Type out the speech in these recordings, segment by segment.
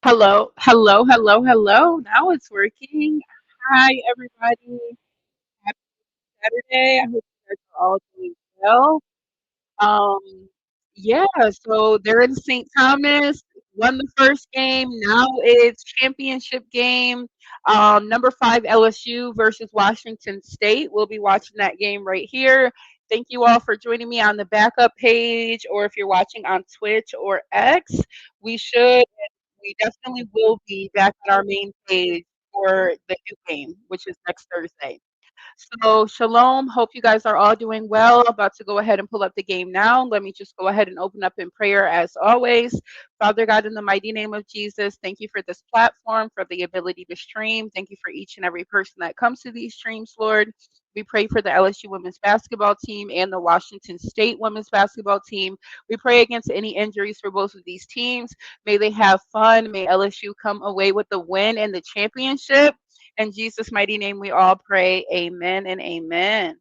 Hello, hello, hello, hello. Now it's working. Hi, everybody. Happy Saturday. I hope you guys are all doing well. Um, yeah, so they're in St. Thomas, won the first game. Now it's championship game. Number 5 LSU versus Washington State. We'll be watching that game right here. Thank you all for joining me on the backup page, or if you're watching on Twitch or X. We should we definitely will be back on our main page for the new game, which is next Thursday. So, shalom. Hope you guys are all doing well. About to go ahead and pull up the game now. Let me just go ahead and open up in prayer as always. Father God, in the mighty name of Jesus, thank you for this platform, for the ability to stream. Thank you for each and every person that comes to these streams, Lord. We pray for the LSU women's basketball team and the Washington State women's basketball team. We pray against any injuries for both of these teams. May they have fun. May LSU come away with the win and the championship. In Jesus' mighty name, we all pray. Amen and amen.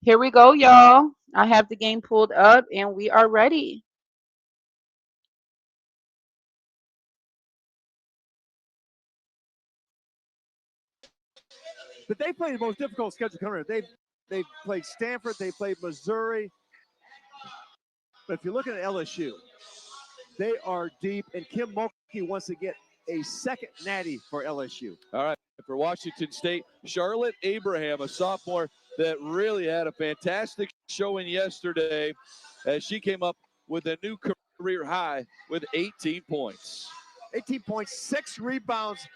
Here we go, y'all. I have the game pulled up and we are ready. But they played the most difficult schedule coming. They played Stanford, they played Missouri. But if you're looking at LSU, they are deep, and Kim Mulkey wants to get a second natty for LSU. All right, for Washington State, Charlotte Abraham, a sophomore that really had a fantastic showing yesterday as she came up with a new career high with 18 points. 18 points, 6 rebounds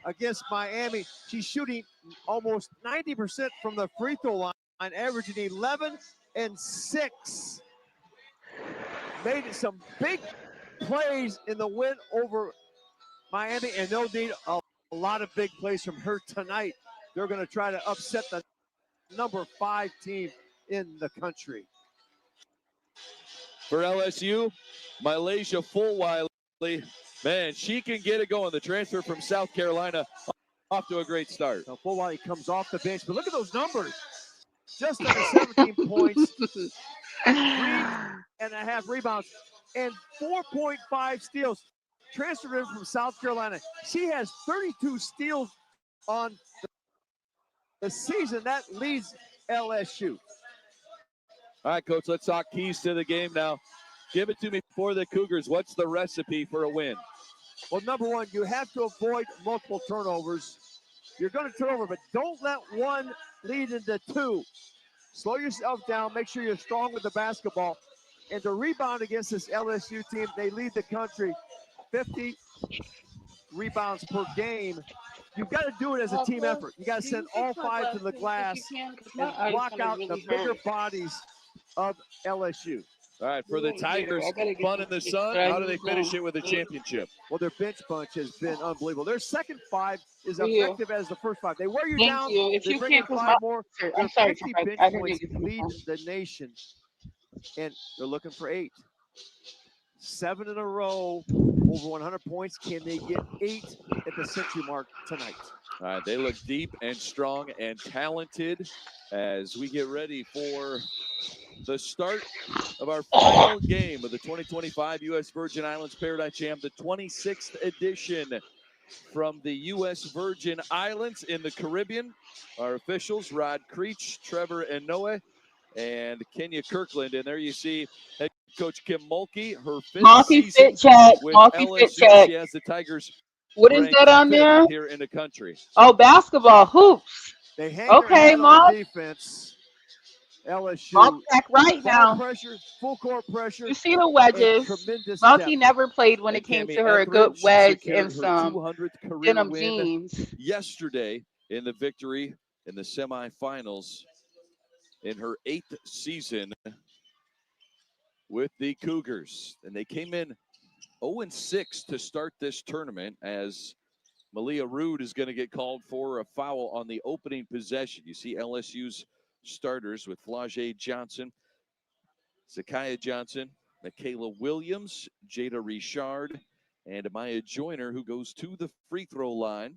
against Miami. She's shooting almost 90% from the free throw line, averaging 11 and 6. Made some big plays in the win over Miami, and they'll need a lot of big plays from her tonight. They're going to try to upset the number 5 team in the country. For LSU, Malaysia Fulwiley, man, she can get it going. The transfer from South Carolina off to a great start. Now Fulwiley comes off the bench, but look at those numbers. Just under 17 points, 3.5 rebounds, and 4.5 steals. Transferred in from South Carolina. She has 32 steals on the season. That leads LSU. All right, Coach, let's talk keys to the game now. Give it to me for the Cougars. What's the recipe for a win? Well, number one, you have to avoid multiple turnovers. You're going to turn over, but don't let one lead into 2. Slow yourself down. Make sure you're strong with the basketball. And to rebound against this LSU team, they lead the country 50 rebounds per game. You've got to do it as a team effort. You got to send all 5 to the glass and block out the bigger bodies of LSU. All right, for the Tigers, fun in the sun. How do they finish it with a championship? Well, their bench bunch has been unbelievable. Their second 5 is effective as the first 5. They wear you down. If they you bring can't in 5 more. I'm sorry, 50 I bench didn't points get you. lead the nation, and they're looking for 8. 7 in a row, over 100 points. Can they get 8 at the century mark tonight? All right, they look deep and strong and talented as we get ready for the start of our final game of the 2025 U.S. Virgin Islands Paradise Jam, the 26th edition from the U.S. Virgin Islands in the Caribbean. Our officials, Rod Creech, Trevor Inoue, and Kenya Kirkland. And there you see head coach Kim Mulkey, her 5th season with LSU. She has the Tigers. What is that on there? Here in the country. Oh, basketball hoops. They hang their head on defense. LSU back right now. Pressure, full court pressure. You see the wedges. Mulkey never played when it came to her a good wedge and some denim jeans. Yesterday in the victory in the semifinals in her 8th season with the Cougars. And they came in 0-6 to start this tournament as Malia Rude is going to get called for a foul on the opening possession. You see LSU's starters with Flau'jae Johnson, Zakiya Johnson, Michaela Williams, Jada Richard, and Amaya Joyner, who goes to the free throw line.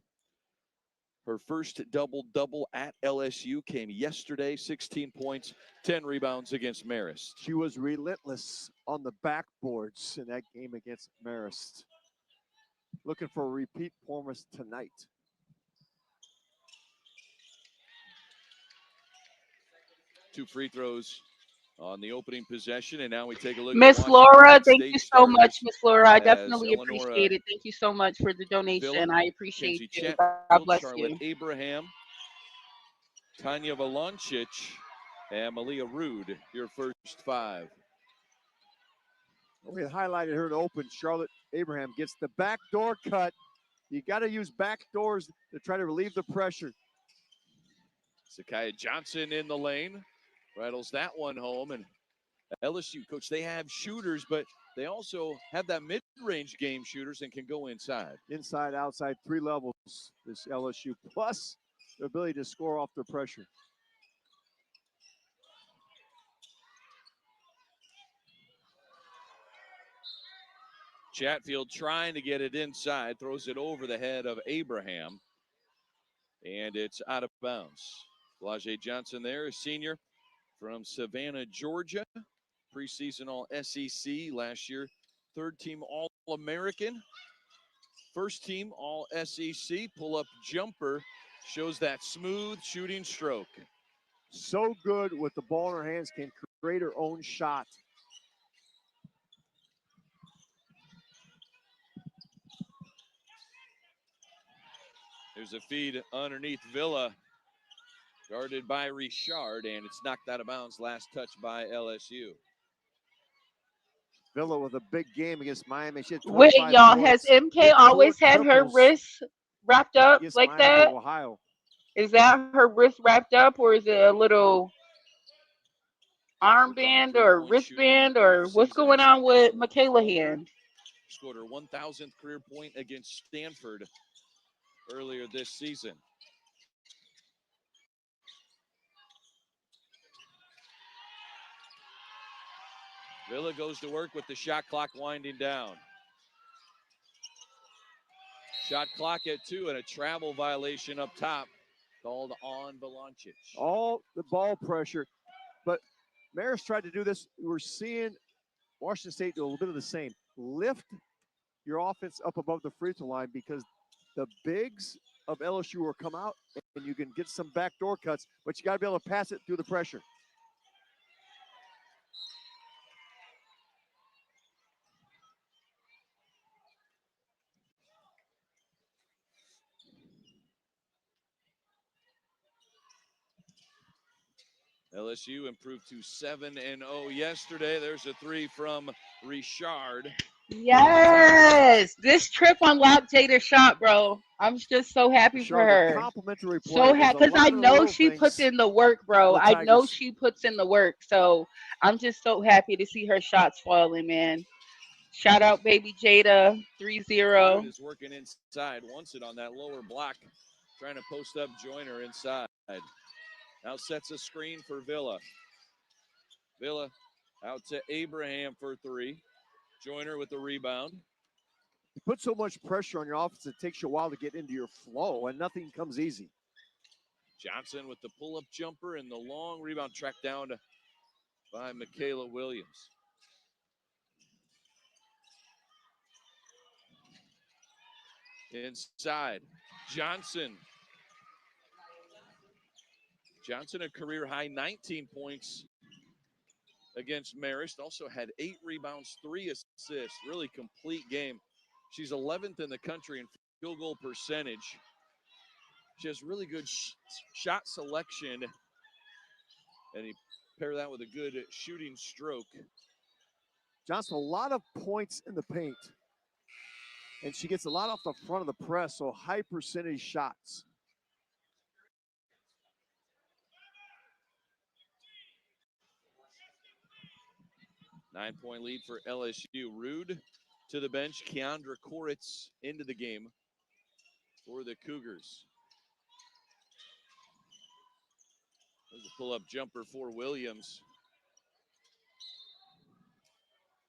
Her first double-double at LSU came yesterday, 16 points, 10 rebounds against Marist. She was relentless on the backboards in that game against Marist. looking for a repeat performance tonight. Two free throws on the opening possession, and now we take a look at Miss Washington Laura, thank you State so much, starters Miss Laura. I as definitely Eleonora appreciate it. Thank you so much for the Villa, donation. I appreciate Kenzie you. God Chatfield, bless Charlotte you. Abraham, Tanya Valancic, and Malia Rude, your first five. We had highlighted her to open. Charlotte Abraham gets the backdoor cut. You got to use back doors to try to relieve the pressure. Sakaya Johnson in the lane, rattles that one home. And LSU, coach, they have shooters, but they also have that mid-range game shooters and can go inside. Inside, outside, 3 levels, this LSU, plus the ability to score off the pressure. Chatfield trying to get it inside, throws it over the head of Abraham, and it's out of bounds. Laje Johnson there, a senior from Savannah, Georgia, preseason All-SEC last year, third-team All-American, first-team All-SEC, pull-up jumper, shows that smooth shooting stroke. So good with the ball in her hands, can create her own shot. There's a feed underneath Villa, guarded by Richard, and it's knocked out of bounds. Last touch by LSU. Villa with a big game against Miami. She had Wait, 25 y'all, has points, MK hit 4 always had her triples wrists wrapped up against like Miami that? of Ohio. Is that her wrist wrapped up, or is it a little armband or wristband, or what's going on with Michaela Hand? Scored her 1,000th career point against Stanford earlier this season. Villa goes to work with the shot clock winding down. Shot clock at 2 and a travel violation up top called on Valancic. All the ball pressure, but Marist tried to do this. We're seeing Washington State do a little bit of the same. Lift your offense up above the free throw line because the bigs of LSU will come out and you can get some backdoor cuts, but you got to be able to pass it through the pressure. LSU improved to 7-0 yesterday. There's a 3 from Richard. Yes, this trip unlocked Jada's shot, bro. I'm just so happy for Richard, the her. complimentary play. So happy because I know she puts things in the work, bro. for the I know Tigers. she puts in the work. So I'm just so happy to see her shots falling, man. Shout out, baby Jada, 3-0. Is working inside, wants it on that lower block, trying to post up Joyner inside. Now sets a screen for Villa. Villa out to Abraham for 3. Joyner with the rebound. You put so much pressure on your offense, it takes you a while to get into your flow, and nothing comes easy. Johnson with the pull-up jumper and the long rebound tracked down by Michaela Williams. Inside, Johnson. Johnson a career high 19 points against Marist. Also had 8 rebounds, 3 assists. Really complete game. She's 11th in the country in field goal percentage. She has really good shot selection. And you pair that with a good shooting stroke. Johnson, a lot of points in the paint. And she gets a lot off the front of the press, so high percentage shots. Nine-point lead for LSU. Rude to the bench. Keandra Koritz into the game for the Cougars. There's a pull-up jumper for Williams.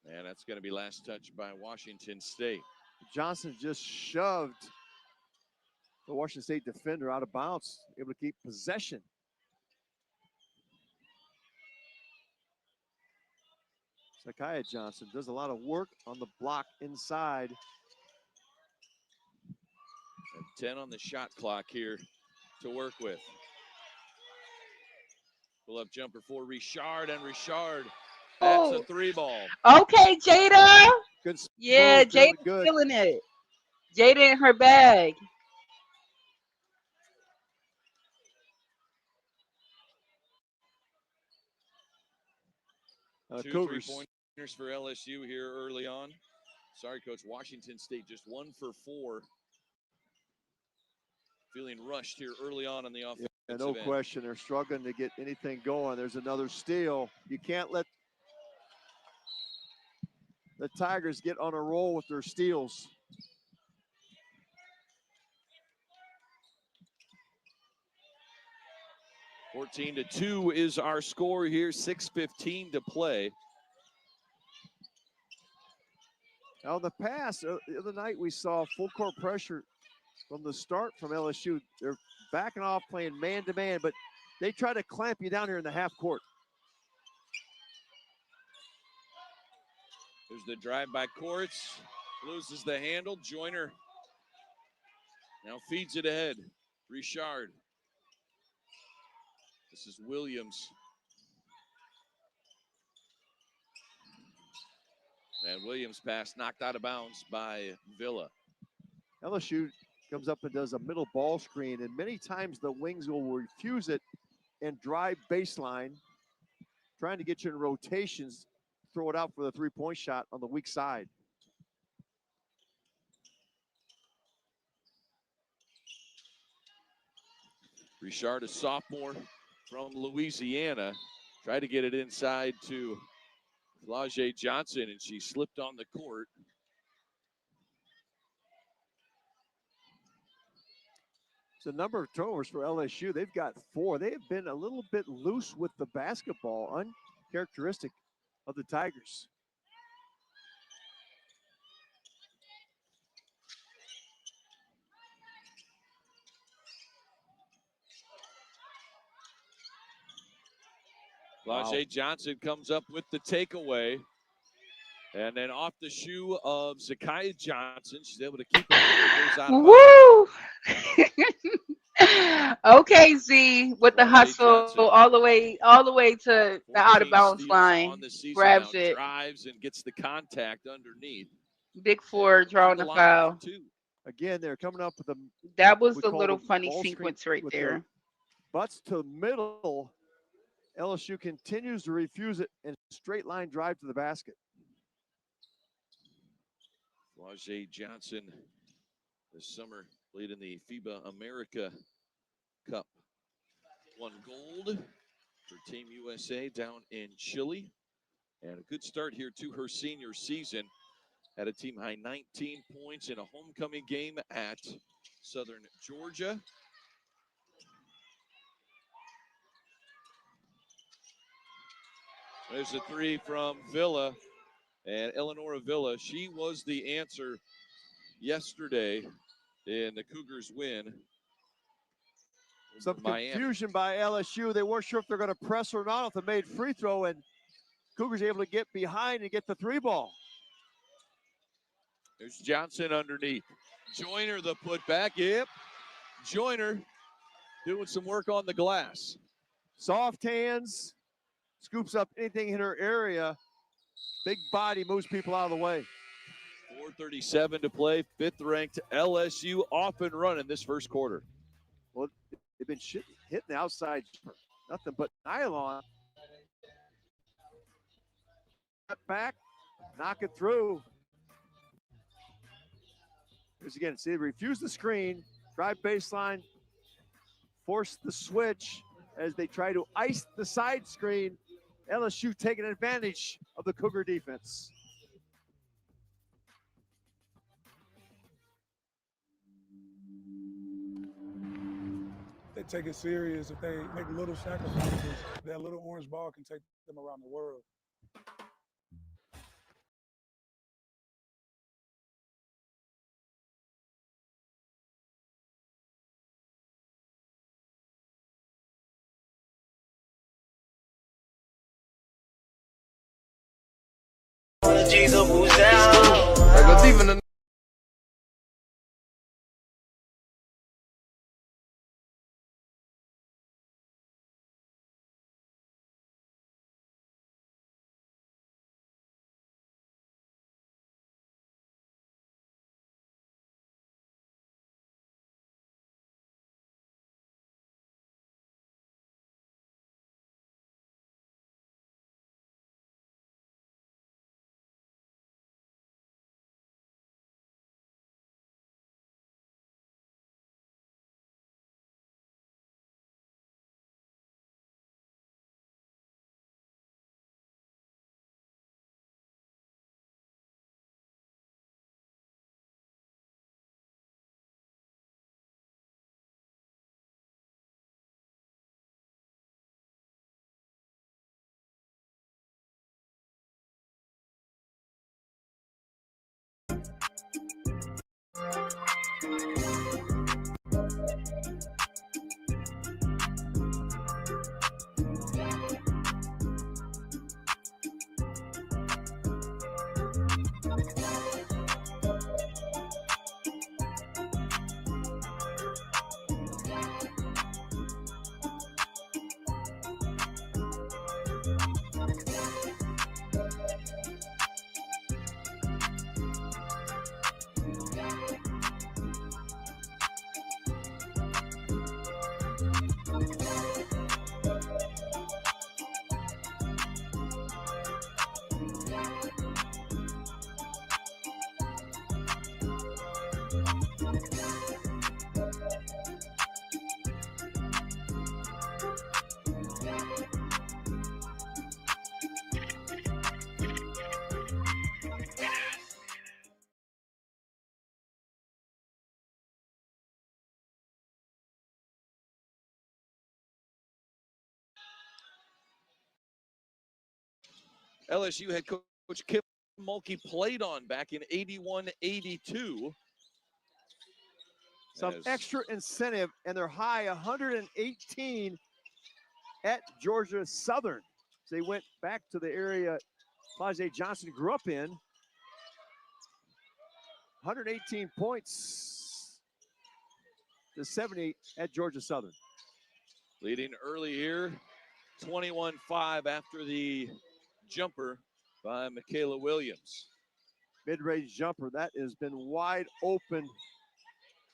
And that's going to be last touch by Washington State. Johnson just shoved the Washington State defender out of bounds, able to keep possession. Sakaya Johnson does a lot of work on the block inside. 10 on the shot clock here to work with. Pull-up jumper for Richard, and Richard, that's a 3-ball. Okay, Jada. Good. Yeah, Jada killing it. Jada in her bag. Two Cougars. 3-pointers for LSU here early on. Sorry, Coach. Washington State just 1 for 4. Feeling rushed here early on in the offensive end. No question. They're struggling to get anything going. There's another steal. You can't let the Tigers get on a roll with their steals. (14-2) is our score here. 6:15 to play. Now, in the past, the other night we saw full court pressure from the start from LSU. They're backing off, playing man-to-man, but they try to clamp you down here in the half court. There's the drive by Courts. Loses the handle. Joyner now feeds it ahead. Richard. This is Williams. And Williams' pass knocked out of bounds by Villa. LSU comes up and does a middle ball screen, and many times the wings will refuse it and drive baseline, trying to get you in rotations, throw it out for the three-point shot on the weak side. Richard, a sophomore from Louisiana, tried to get it inside to Flau'jae Johnson, and she slipped on the court. It's a number of turnovers for LSU. They've got 4. They have been a little bit loose with the basketball, uncharacteristic of the Tigers. Flau'jae Johnson comes up with the takeaway. And then off the shoe of Zakiya Johnson, she's able to keep it. It goes out of bounds. Okay, Z with the hustle Johnson, all the way to the out of bounds line. Grabs now, it. Drives and gets the contact underneath. Big 4 drawing the foul. Again, they're coming up with a. That was the little funny sequence right there. Butts to middle. LSU continues to refuse it and straight line drive to the basket. Flau'jae Johnson this summer played in the FIBA America Cup. Won gold for Team USA down in Chile. And a good start here to her senior season. Had a team high 19 points in a homecoming game at Southern Georgia. There's a 3 from Villa. And Eleanor Villa, she was the answer yesterday in the Cougars' win. Some confusion by LSU. They weren't sure if they're going to press or not if they made free throw, and Cougars able to get behind and get the 3-ball. There's Johnson underneath. Joyner the putback. Yep. Joyner doing some work on the glass. Soft hands, scoops up anything in her area. Big body moves people out of the way. 4:37 to play. 5th-ranked LSU off and running this first quarter. Well, they've been hitting the outside. Nothing but nylon. Step back, knock it through. Here's again, see, they refuse the screen, drive baseline, force the switch as they try to ice the side screen. LSU taking advantage of the Cougar defense. They take it serious. If they make little sacrifices, that little orange ball can take them around the world. Jesus who's down. LSU head coach Coach Mulkey played on back in 81-82. Some extra incentive, and they're high 118 at Georgia Southern. So they went back to the area Flau'jae Johnson grew up in. 118 points to 70 at Georgia Southern. Leading early here, 21-5 after the jumper by Michaela Williams. Mid-range jumper, that has been wide open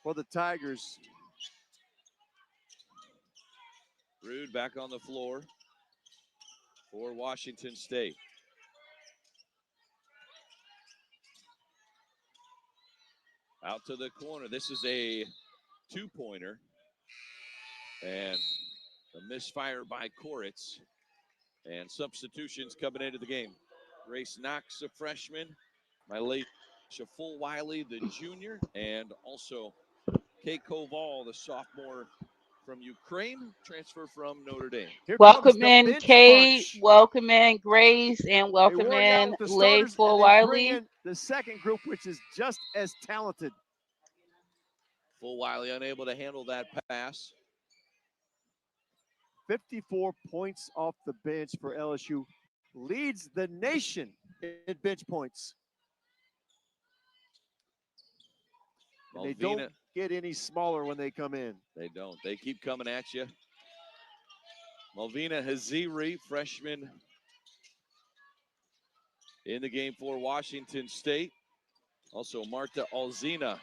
for the Tigers. Rude back on the floor for Washington State. Out to the corner. This is a two-pointer. And a misfire by Koritz. And substitutions coming into the game. Grace Knox, a freshman. Mylacia Fulwiley, the junior. And also Kay Koval, the sophomore from Ukraine, transfer from Notre Dame. Here comes Welcome the in bench Kate, bunch. welcome in Grace, and They welcome wore you out in with the Lay starters, and they bring Wiley. in the second group, which is just as talented. Fulwiley unable to handle that pass. 54 points off the bench for LSU. Leads the nation in bench points. And they don't get any smaller when they come in. They don't. They keep coming at you. Malvina Haziri, freshman in the game for Washington State. Also Marta Alzina.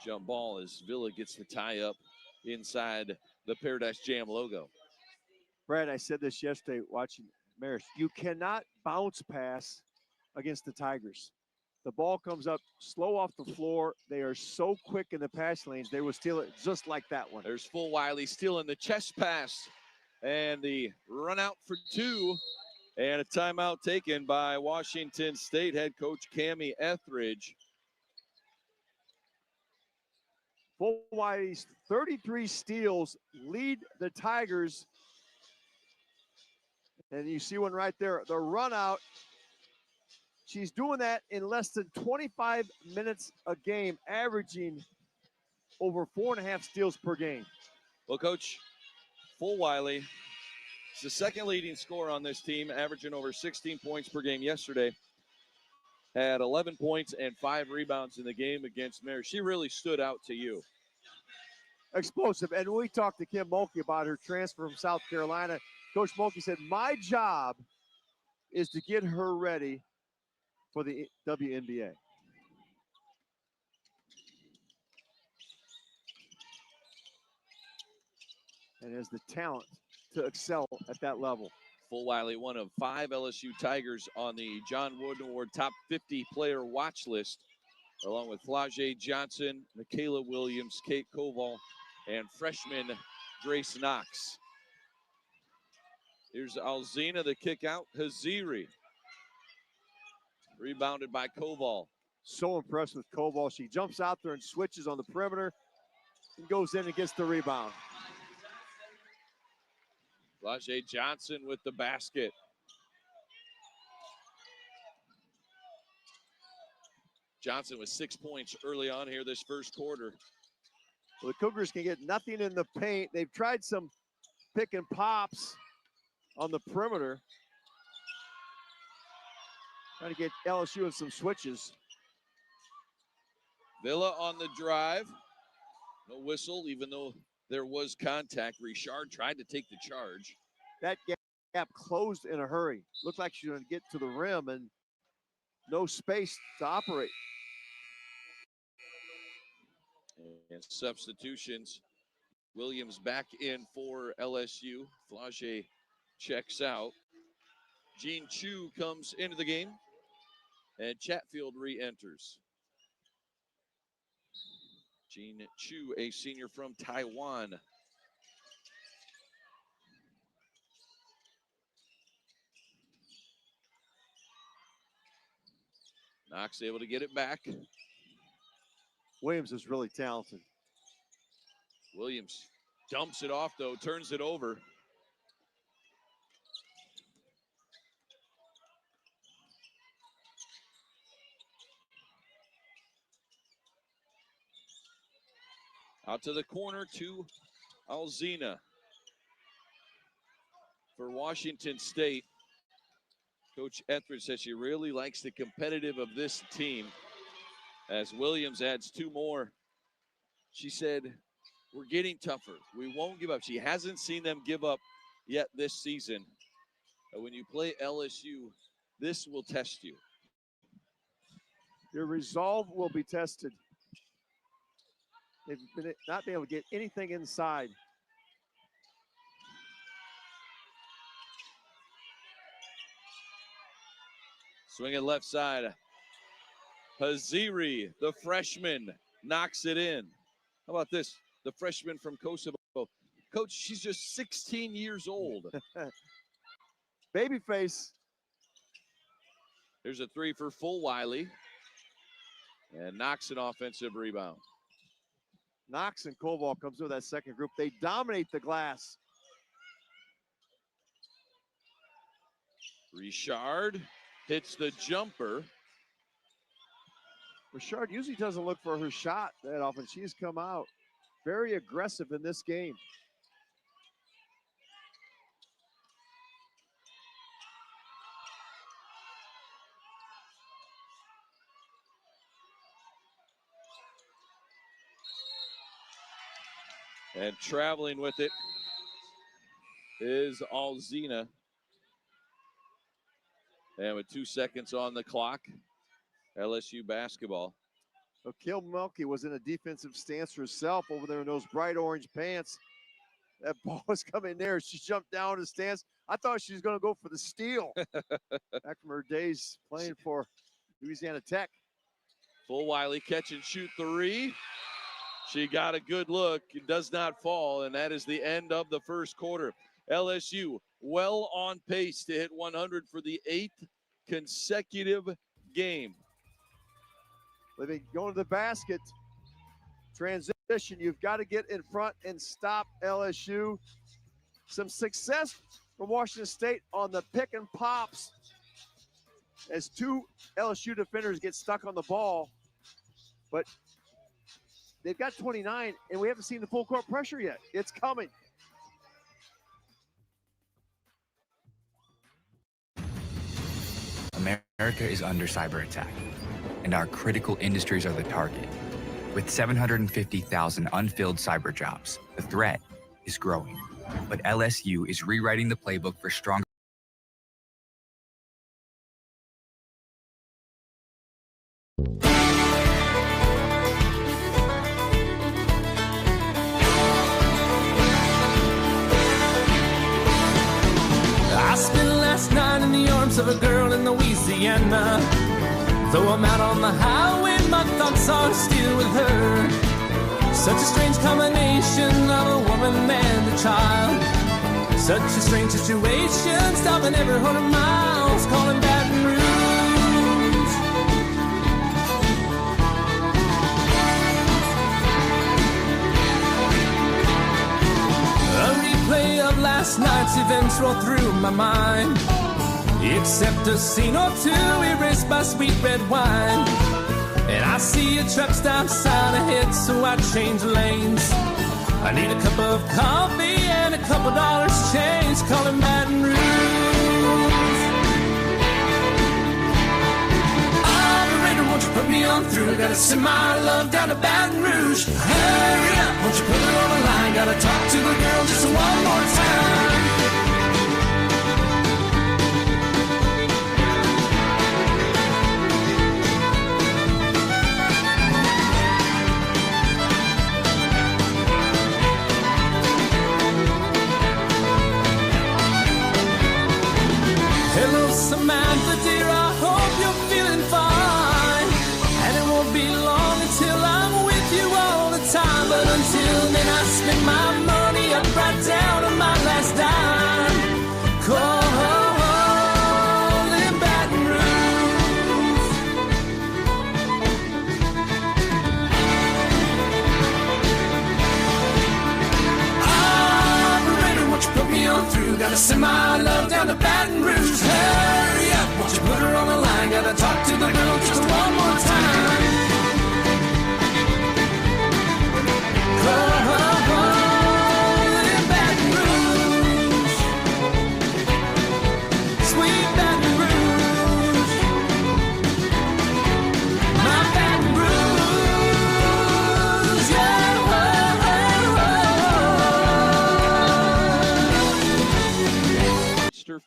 Jump ball as Villa gets the tie up inside the Paradise Jam logo. Brad, I said this yesterday watching Marist. You cannot bounce pass against the Tigers. The ball comes up slow off the floor. They are so quick in the pass lanes. They will steal it just like that one. There's Fulwiley stealing the chest pass. And the run out for two. And a timeout taken by Washington State head coach Cammie Etheridge. Fulwiley's 33 steals lead the Tigers. And you see one right there, the run out. She's doing that in less than 25 minutes a game, averaging over 4.5 steals per game. Well, Coach Fulwiley is the second leading scorer on this team, averaging over 16 points per game yesterday. Had 11 points and 5 rebounds in the game against Marist. She really stood out to you. Explosive. And we talked to Kim Mulkey about her transfer from South Carolina. Coach Mulkey said, my job is to get her ready for the WNBA. And has the talent to excel at that level. Fulwiley, one of 5 LSU Tigers on the John Wooden Award top 50 player watch list, along with Flau'jae Johnson, Michaela Williams, Kate Koval, and freshman Grace Knox. Here's Alzina, the kick out. Haziri. Rebounded by Koval. So impressed with Koval. She jumps out there and switches on the perimeter and goes in and gets the rebound. Flau'jae Johnson with the basket. Johnson with 6 points early on here this first quarter. Well, the Cougars can get nothing in the paint. They've tried some pick and pops on the perimeter. Trying to get LSU in some switches. Villa on the drive. No whistle, even though there was contact. Richard tried to take the charge. That gap closed in a hurry. Looked like she was going to get to the rim and no space to operate. And substitutions. Williams back in for LSU. Flau'jae checks out. Jean Chu comes into the game. And Chatfield re-enters. Jean Chu, a senior from Taiwan. Knox able to get it back. Williams is really talented. Williams dumps it off, though, turns it over. Out to the corner to Alzina. For Washington State, Coach Etheridge says she really likes the competitive of this team. As Williams adds 2 more, she said, we're getting tougher. We won't give up. She hasn't seen them give up yet this season. But when you play LSU, this will test you. Your resolve will be tested. They've not been able to get anything inside. Swinging left side. Haziri, the freshman, knocks it in. How about this? The freshman from Kosovo. Coach, she's just 16 years old. Babyface. There's a 3 for Full Wiley. And knocks an offensive rebound. Knox and Koval comes with that second group. They dominate the glass. Richard hits the jumper. Richard usually doesn't look for her shot that often. She's come out very aggressive in this game. And traveling with it is Alzina. And with 2 seconds on the clock, LSU basketball. Coach Mulkey was in a defensive stance herself over there in those bright orange pants. That ball was coming there. She jumped down to the stance. I thought she was going to go for the steal. Back from her days playing for Louisiana Tech. Full Wiley catch and shoot 3. She got a good look. It does not fall, and that is the end of the first quarter. LSU well on pace to hit 100 for the 8th consecutive game. They've been going to the basket. Transition, you've got to get in front and stop LSU. Some success from Washington State on the pick and pops as 2 LSU defenders get stuck on the ball. But they've got 29, and we haven't seen the full court pressure yet. It's coming. America is under cyber attack, and our critical industries are the target. With 750,000 unfilled cyber jobs, the threat is growing. But LSU is rewriting the playbook for stronger. I spent last night in the arms of a girl in Louisiana. Though I'm out on the highway, my thoughts are still with her. Such a strange combination of a woman and a child. Such a strange situation, stopping every 100 miles, calling Baton Rouge. A replay of last night's events roll through my mind. Except a scene or 2 erased by sweet red wine. And I see a truck stop sign ahead, so I change lanes. I need a cup of coffee and a couple dollars change, calling Baton Rouge. Operator, won't you put me on through? Gotta send my love down to Baton Rouge. Hurry up, won't you put her on the line? Gotta talk to the girl just one more time. Hello, Samantha, dear, I hope you're feeling fine. spend my money up right down to my last dime. Calling Baton Rouge. Operator, won't you put me on through? Gotta send my love down to Baton Rouge. Hurry up, won't you put her on the line? Gotta talk to the girl just one more time.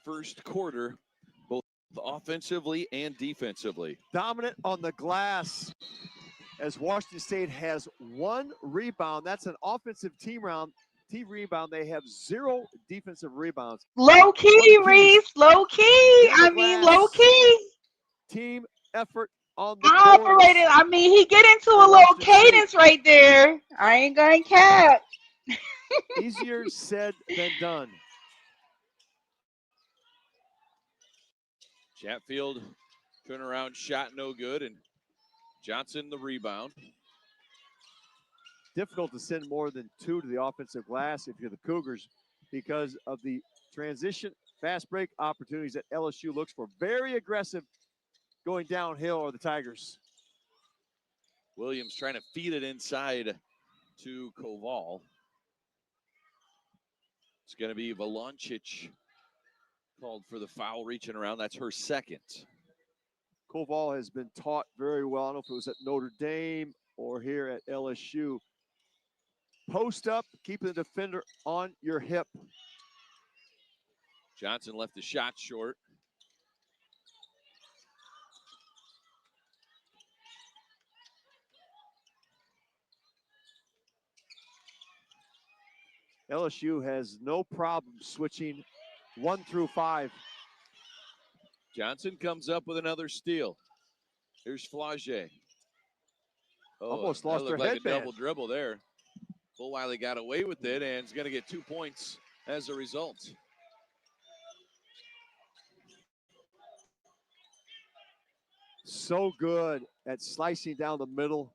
First quarter, both offensively and defensively. Dominant on the glass as Washington State has 1 rebound. That's an offensive team rebound. They have 0 defensive rebounds. Low key, Reese. Low key. I mean, low key. Team effort on the operated. I mean, he get into a little cadence right there. I ain't going to cap. Easier said than done. Chatfield turnaround shot no good, and Johnson the rebound. Difficult to send more than 2 to the offensive glass if you're the Cougars because of the transition fast break opportunities that LSU looks for. Very aggressive going downhill are the Tigers. Williams trying to feed it inside to Koval. It's going to be Valancic called for the foul reaching around. That's her second. Koval has been taught very well. I don't know if it was at Notre Dame or here at LSU. Post up, keeping the defender on your hip. Johnson left the shot short. LSU has no problem switching 1 through 5. Johnson comes up with another steal. Here's Flage. Oh, almost lost her like headband. A double dribble there. Fulwiley got away with it and is going to get 2 points as a result. So good at slicing down the middle.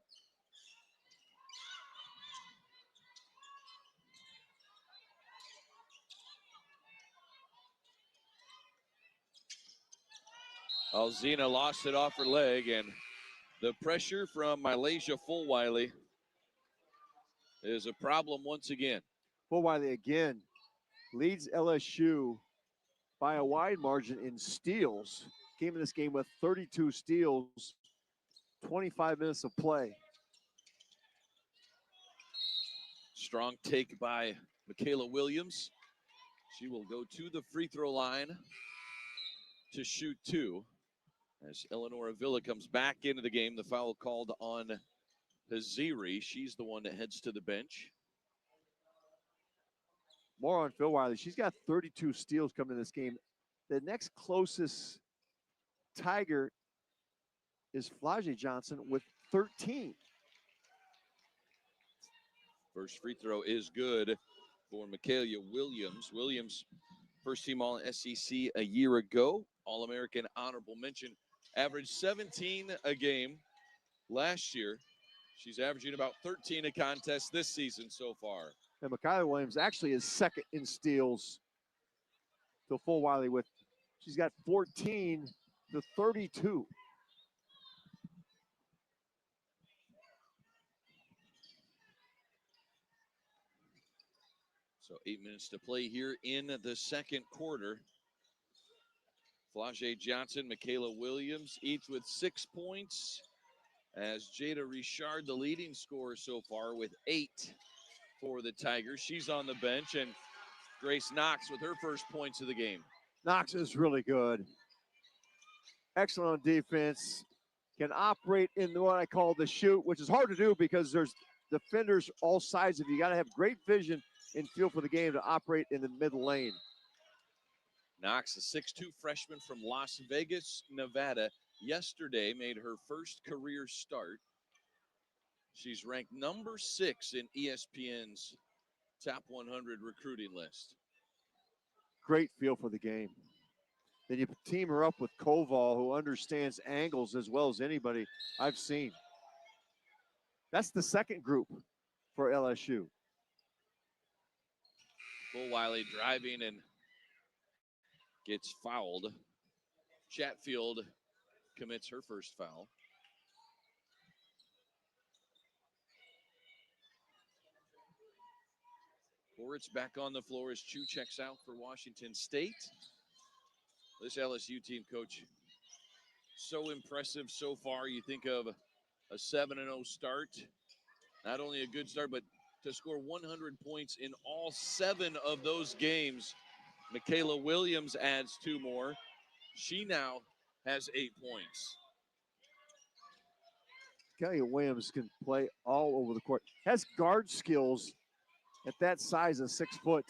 Alzina lost it off her leg, and the pressure from Malaysia Fulwiley is a problem once again. Fulwiley again leads LSU by a wide margin in steals. Came in this game with 32 steals, 25 minutes of play. Strong take by Michaela Williams. She will go to the free throw line to shoot 2. As Eleonora Villa comes back into the game, the foul called on Haziri. She's the one that heads to the bench. More on Fulwiley. She's got 32 steals coming in this game. The next closest Tiger is Flage Johnson with 13. First free throw is good for Michaela Williams. Williams, first team All-SEC a year ago. All-American honorable mention. Averaged 17 a game last year. She's averaging about 13 a contest this season so far. And Michaela Williams actually is second in steals to Fulwiley with, she's got 14 to 32. So 8 minutes to play here in the second quarter. Flage Johnson, Michaela Williams, each with 6 points. As Jada Richard, the leading scorer so far, with 8 for the Tigers. She's on the bench, and Grace Knox with her first points of the game. Knox is really good. Excellent on defense. Can operate in what I call the shoot, which is hard to do because there's defenders all sides of you. You got to have great vision and feel for the game to operate in the middle lane. Knox, a 6'2 freshman from Las Vegas, Nevada, yesterday made her first career start. She's ranked number 6 in ESPN's top 100 recruiting list. Great feel for the game. Then you team her up with Koval, who understands angles as well as anybody I've seen. That's the second group for LSU. Wiley driving and gets fouled. Chatfield commits her first foul. It's back on the floor as Chu checks out for Washington State. This LSU team, Coach, so impressive so far. You think of a 7-0 start. Not only a good start, but to score 100 points in all 7 of those games. Michaela Williams adds 2 more. She now has 8 points. Kelly Williams can play all over the court. Has guard skills at that size of 6 foot.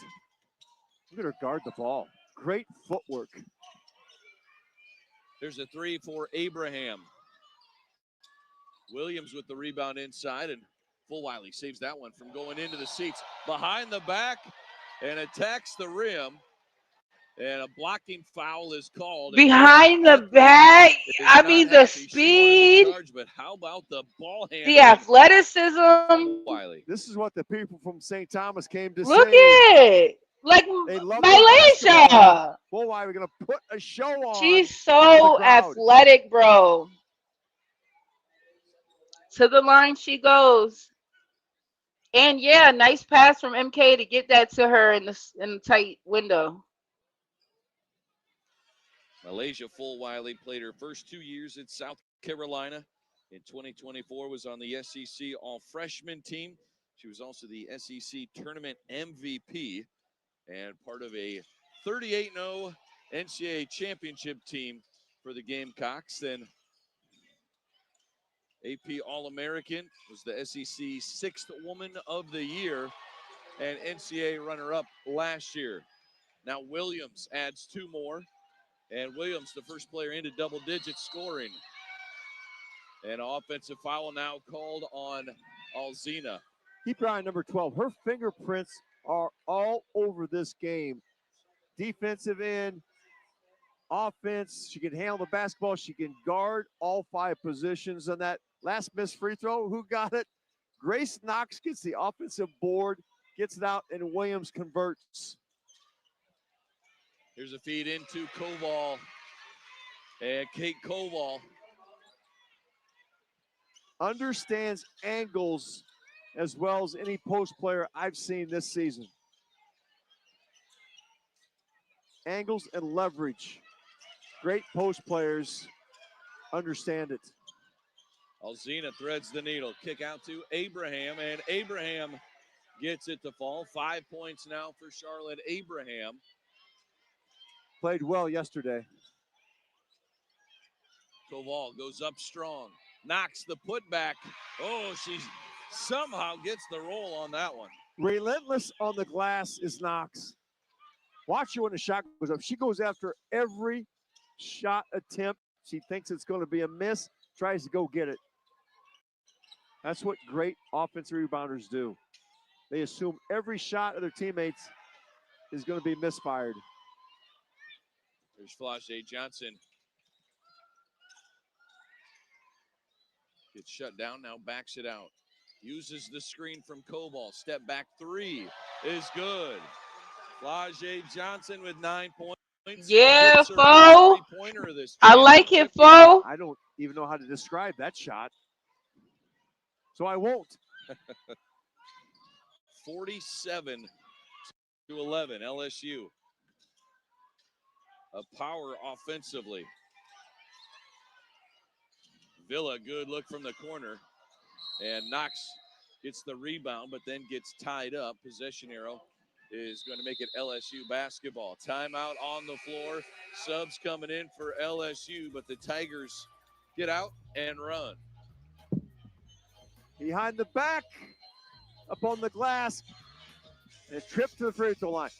Look at her guard the ball. Great footwork. There's a 3 for Abraham. Williams with the rebound inside, and Wiley saves that one from going into the seats. Behind the back and attacks the rim. And a blocking foul is called. Behind the back. I mean, the speed. Charge, but how about the ball handling? The athleticism. Wiley. This is what the people from St. Thomas came to Look say. at it. Like They love Malaysia. Why we're going to put a show on. She's so athletic, bro. To the line she goes. And yeah, nice pass from MK to get that to her in the tight window. Malaysia Wiley played her first 2 years at South Carolina. In 2024 was on the SEC all-freshman team. She was also the SEC tournament MVP and part of a 38-0 NCAA championship team for the Gamecocks. Then AP All-American, was the SEC 6th Woman of the Year and NCAA runner-up last year. Now Williams adds 2 more. And Williams, the first player into double digits scoring. And offensive foul now called on Alzina. Keep your eye on number 12. Her fingerprints are all over this game. Defensive end, offense. She can handle the basketball. She can guard all 5 positions on that last missed free throw. Who got it? Grace Knox gets the offensive board, gets it out, and Williams converts. Here's a feed into Koval. And Kate Koval understands angles as well as any post player I've seen this season. Angles and leverage. Great post players understand it. Alzina threads the needle. Kick out to Abraham, and Abraham gets it to fall. 5 points now for Charlotte Abraham. Played well yesterday. Koval goes up strong. Knocks the putback. Oh, she somehow gets the roll on that one. Relentless on the glass is Knox. Watch her when the shot goes up. She goes after every shot attempt. She thinks it's going to be a miss, tries to go get it. That's what great offensive rebounders do. They assume every shot of their teammates is going to be misfired. There's Flau'jae Johnson. Gets shut down, now backs it out. Uses the screen from Koval. Step back 3 is good. Flau'jae Johnson with 9 points. Yeah, Fo. I like it, Fo. I don't even know how to describe that shot, so I won't. 47-11, LSU. A power offensively. Villa, good look from the corner. And Knox gets the rebound, but then gets tied up. Possession arrow is going to make it LSU basketball. Timeout on the floor. Subs coming in for LSU, but the Tigers get out and run. Behind the back, up on the glass, and a trip to the free throw line.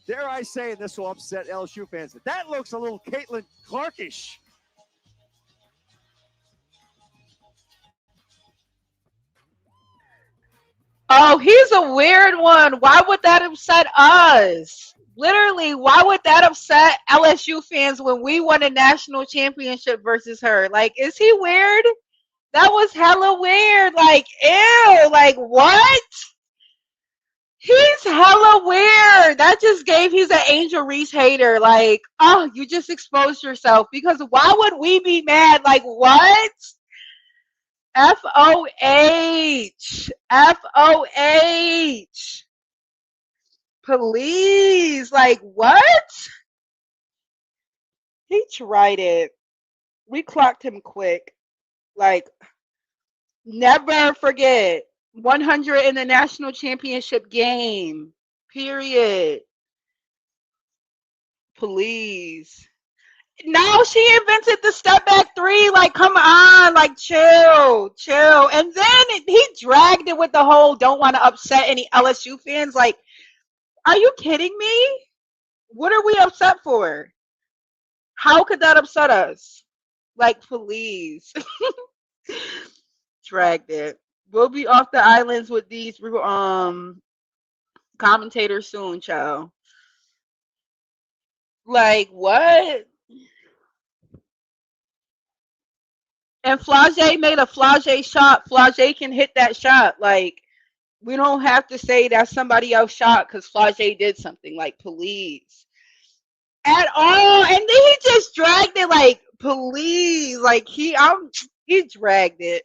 Dare I say, and this will upset LSU fans, that looks a little Caitlin Clark-ish. Oh, he's a weird one. Why would that upset us? Literally, why would that upset LSU fans when we won a national championship versus her? Like, is he weird? That was hella weird. Like, ew. Like, what? He's hella weird. That just gave he's an Angel Reese hater. Like, oh, you just exposed yourself. Because why would we be mad? Like, what? FOH. FOH. Please. Like, what? He tried it. We clocked him quick. Like, never forget. 100 in the national championship game. Period. Please. Now she invented the step back three. Like, come on, like, chill, chill. And then he dragged it with the whole don't want to upset any LSU fans. Like, are you kidding me? What are we upset for? How could that upset us? Like, please. Dragged it. We'll be off the islands with these commentators soon, child. Like, what? And Flage made a Flage shot. Flage can hit that shot. Like, we don't have to say that somebody else shot because Flage did something. Like, please. At all. And then he just dragged it. Like, please. Like, he dragged it.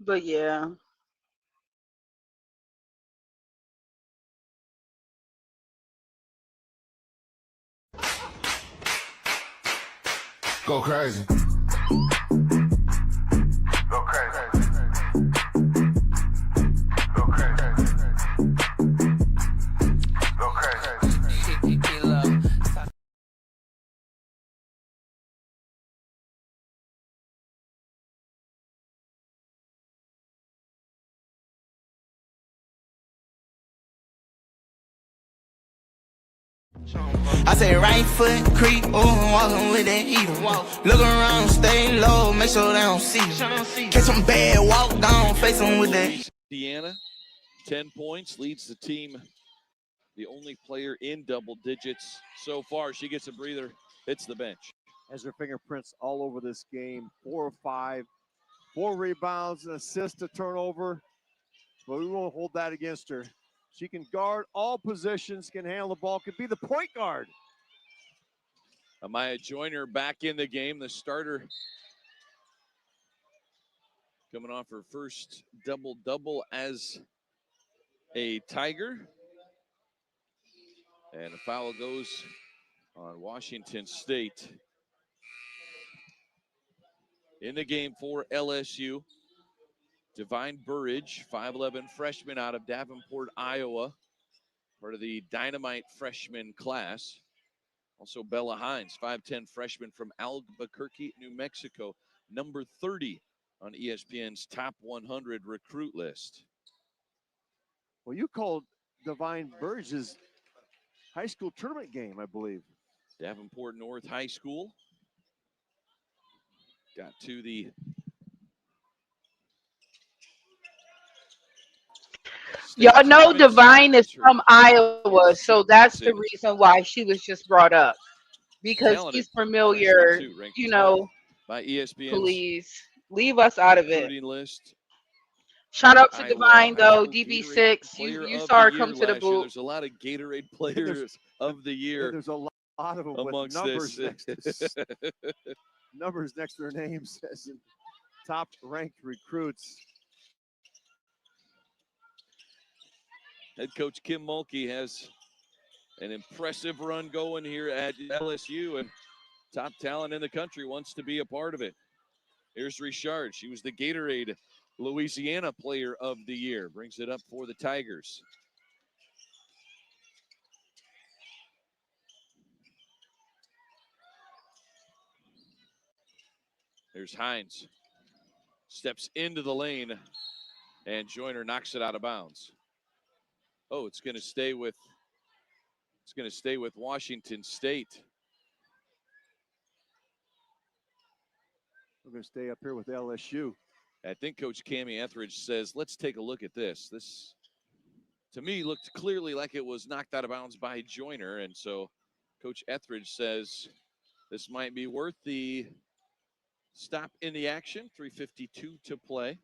But yeah. Go crazy. Go crazy. Go crazy. Go crazy. I say right foot creep, oh, walking with that heater. Look around, stay low, make sure they don't see you. Catch some bad, walk down, face them with that. Louisiana, 10 points, leads the team. The only player in double digits so far. She gets a breather, hits the bench. Has her fingerprints all over this game. 4 or 5, 4 rebounds, an assist, a turnover. But we won't hold that against her. She can guard all positions, can handle the ball, can be the point guard. Amaya Joyner back in the game, the starter, coming off her first double-double as a Tiger. And a foul goes on Washington State. In the game for LSU, Divine Burridge, 5'11 freshman out of Davenport, Iowa, part of the Dynamite freshman class. Also Bella Hines, 5'10 freshman from Albuquerque, New Mexico, number 30 on ESPN's top 100 recruit list. Well, you called Divine Burridge's high school tournament game, I believe. Davenport North High School got to the Y'all know Divine is from Iowa, so that's the reason why she was just brought up. Because Talented he's familiar, too, ranked you know, by ESPN's please leave us out of it. recruiting list. Shout out to Iowa Divine, High though, School DB6. Player You of saw her the come Year to the last year. booth. There's a lot of Gatorade players of the year. There's a lot of them with numbers this. next to numbers next to their names as in top ranked recruits. Head coach Kim Mulkey has an impressive run going here at LSU, and top talent in the country wants to be a part of it. Here's Richard. She was the Gatorade Louisiana Player of the Year. Brings it up for the Tigers. There's Hines. Steps into the lane, and Joyner knocks it out of bounds. Oh, it's going to stay with Washington State. We're going to stay up here with LSU. I think Coach Cammie Etheridge says, let's take a look at this. This, to me, looked clearly like it was knocked out of bounds by Joyner. And so Coach Etheridge says this might be worth the stop in the action. 3:52 to play.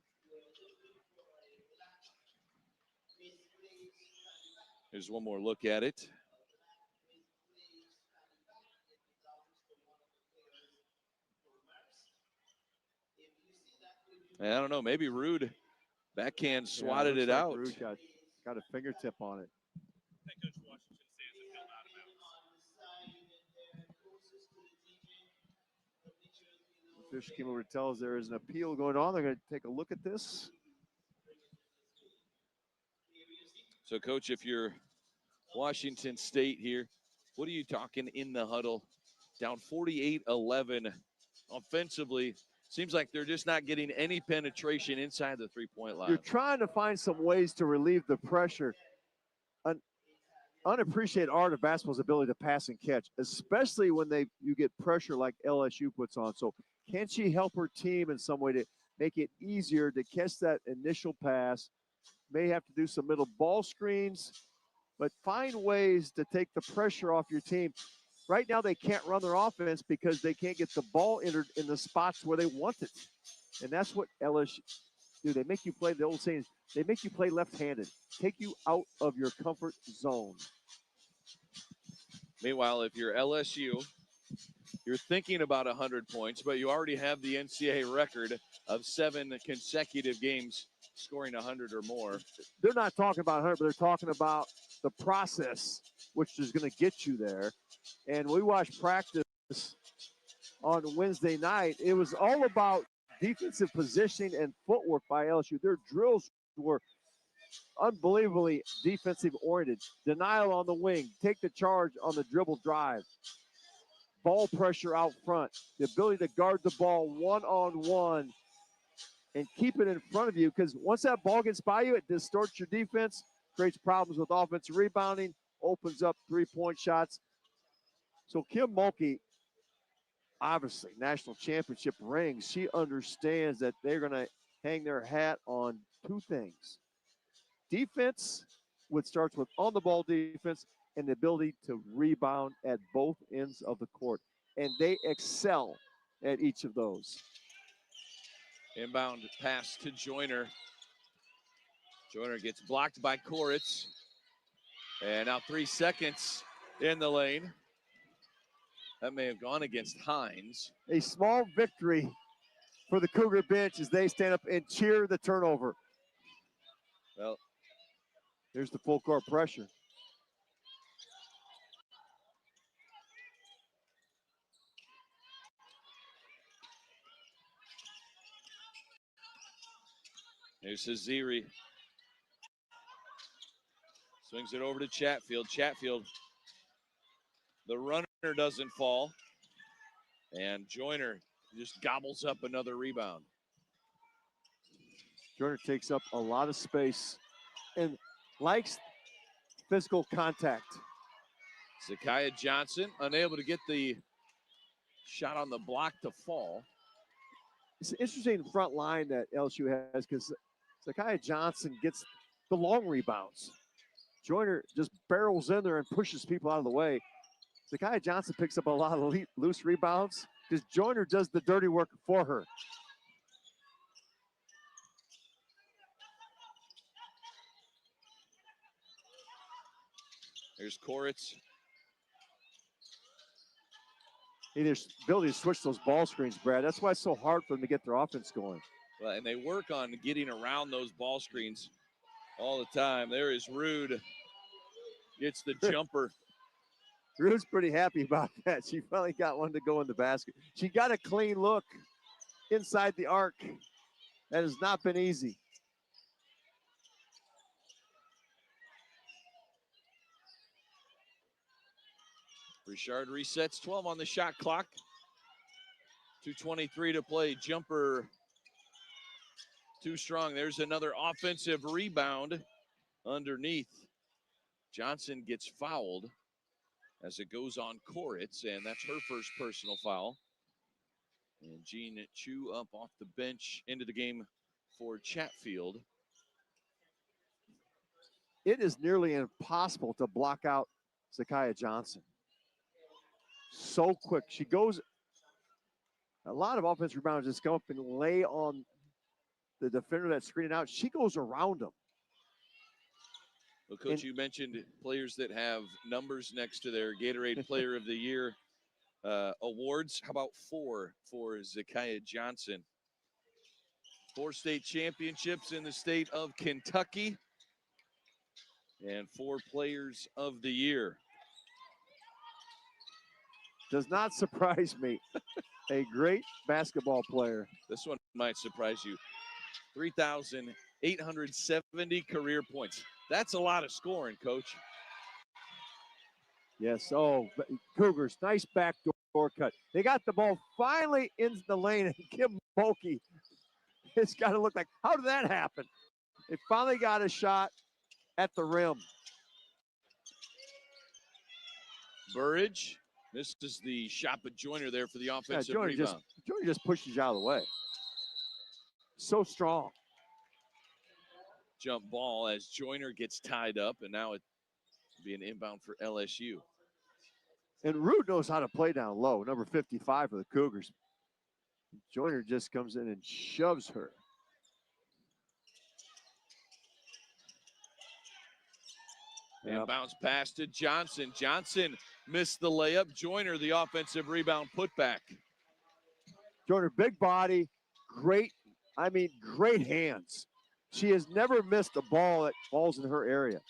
Here's one more look at it. And I don't know, maybe Rude backhand swatted it out. Rude got a fingertip on it. Fish came over to tell us there is an appeal going on. They're going to take a look at this. So, Coach, if you're Washington State here, what are you talking in the huddle? Down 48-11 offensively. Seems like they're just not getting any penetration inside the three-point line. You're trying to find some ways to relieve the pressure. An unappreciated art of basketball's ability to pass and catch, especially when you get pressure like LSU puts on. So can she help her team in some way to make it easier to catch that initial pass? May have to do some middle ball screens, but find ways to take the pressure off your team. Right now, they can't run their offense because they can't get the ball entered in the spots where they want it. And that's what LSU do. They make you play, the old saying, they make you play left-handed, take you out of your comfort zone. Meanwhile, if you're LSU, you're thinking about 100 points, but you already have the NCAA record of 7 consecutive games scoring 100 or more. They're not talking about 100, but they're talking about the process, which is going to get you there. And we watched practice on Wednesday night. It was all about defensive positioning and footwork by LSU. Their drills were unbelievably defensive oriented. Denial on the wing, take the charge on the dribble drive, ball pressure out front, the ability to guard the ball one-on-one and keep it in front of you, because once that ball gets by you, it distorts your defense, creates problems with offensive rebounding, opens up three-point shots. So Kim Mulkey, obviously, national championship rings, she understands that they're going to hang their hat on two things. Defense, which starts with on-the-ball defense, and the ability to rebound at both ends of the court. And they excel at each of those. Inbound pass to Joyner. Joyner gets blocked by Koritz. And now 3 seconds in the lane. That may have gone against Hines. A small victory for the Cougar bench as they stand up and cheer the turnover. Well, there's the full court pressure. There's Haziri. Swings it over to Chatfield. Chatfield, the runner doesn't fall. And Joyner just gobbles up another rebound. Joyner takes up a lot of space and likes physical contact. Zakiya Johnson unable to get the shot on the block to fall. It's an interesting front line that LSU has because Zakiya Johnson gets the long rebounds. Joyner just barrels in there and pushes people out of the way. Zakiya Johnson picks up a lot of loose rebounds because Joyner does the dirty work for her. There's Koritz. Hey, there's ability to switch those ball screens, Brad. That's why it's so hard for them to get their offense going. Well, and they work on getting around those ball screens all the time. There is Rude. Gets the jumper. Rude's pretty happy about that. She finally got one to go in the basket. She got a clean look inside the arc. That has not been easy. Richard resets, 12 on the shot clock. 2:23 to play. Jumper too strong. There's another offensive rebound underneath. Johnson gets fouled as it goes on Koritz, and that's her first personal foul. And Jean Chu up off the bench into the game for Chatfield. It is nearly impossible to block out Zakiya Johnson. So quick. She goes, a lot of offensive rebounds just go up and lay on the defender that's screening out. She goes around him. Well, Coach, you mentioned players that have numbers next to their Gatorade Player of the Year awards. How about 4 for Zakiya Johnson? 4 state championships in the state of Kentucky and 4 Players of the Year. Does not surprise me. A great basketball player. This one might surprise you. 3,870 career points. That's a lot of scoring, Coach. Yes, oh, Cougars, nice backdoor cut. They got the ball finally into the lane, and Kim Mulkey, it's got to look like, how did that happen? They finally got a shot at the rim. Burridge misses the shot, but Joyner there for the offensive rebound. Joyner just pushes you out of the way. So strong. Jump ball as Joyner gets tied up, and now it will be an inbound for LSU. And Root knows how to play down low, number 55 for the Cougars. Joyner just comes in and shoves her. And bounce pass to Johnson. Johnson missed the layup. Joyner, the offensive rebound putback. Joyner, big body, great hands. She has never missed a ball that falls in her area.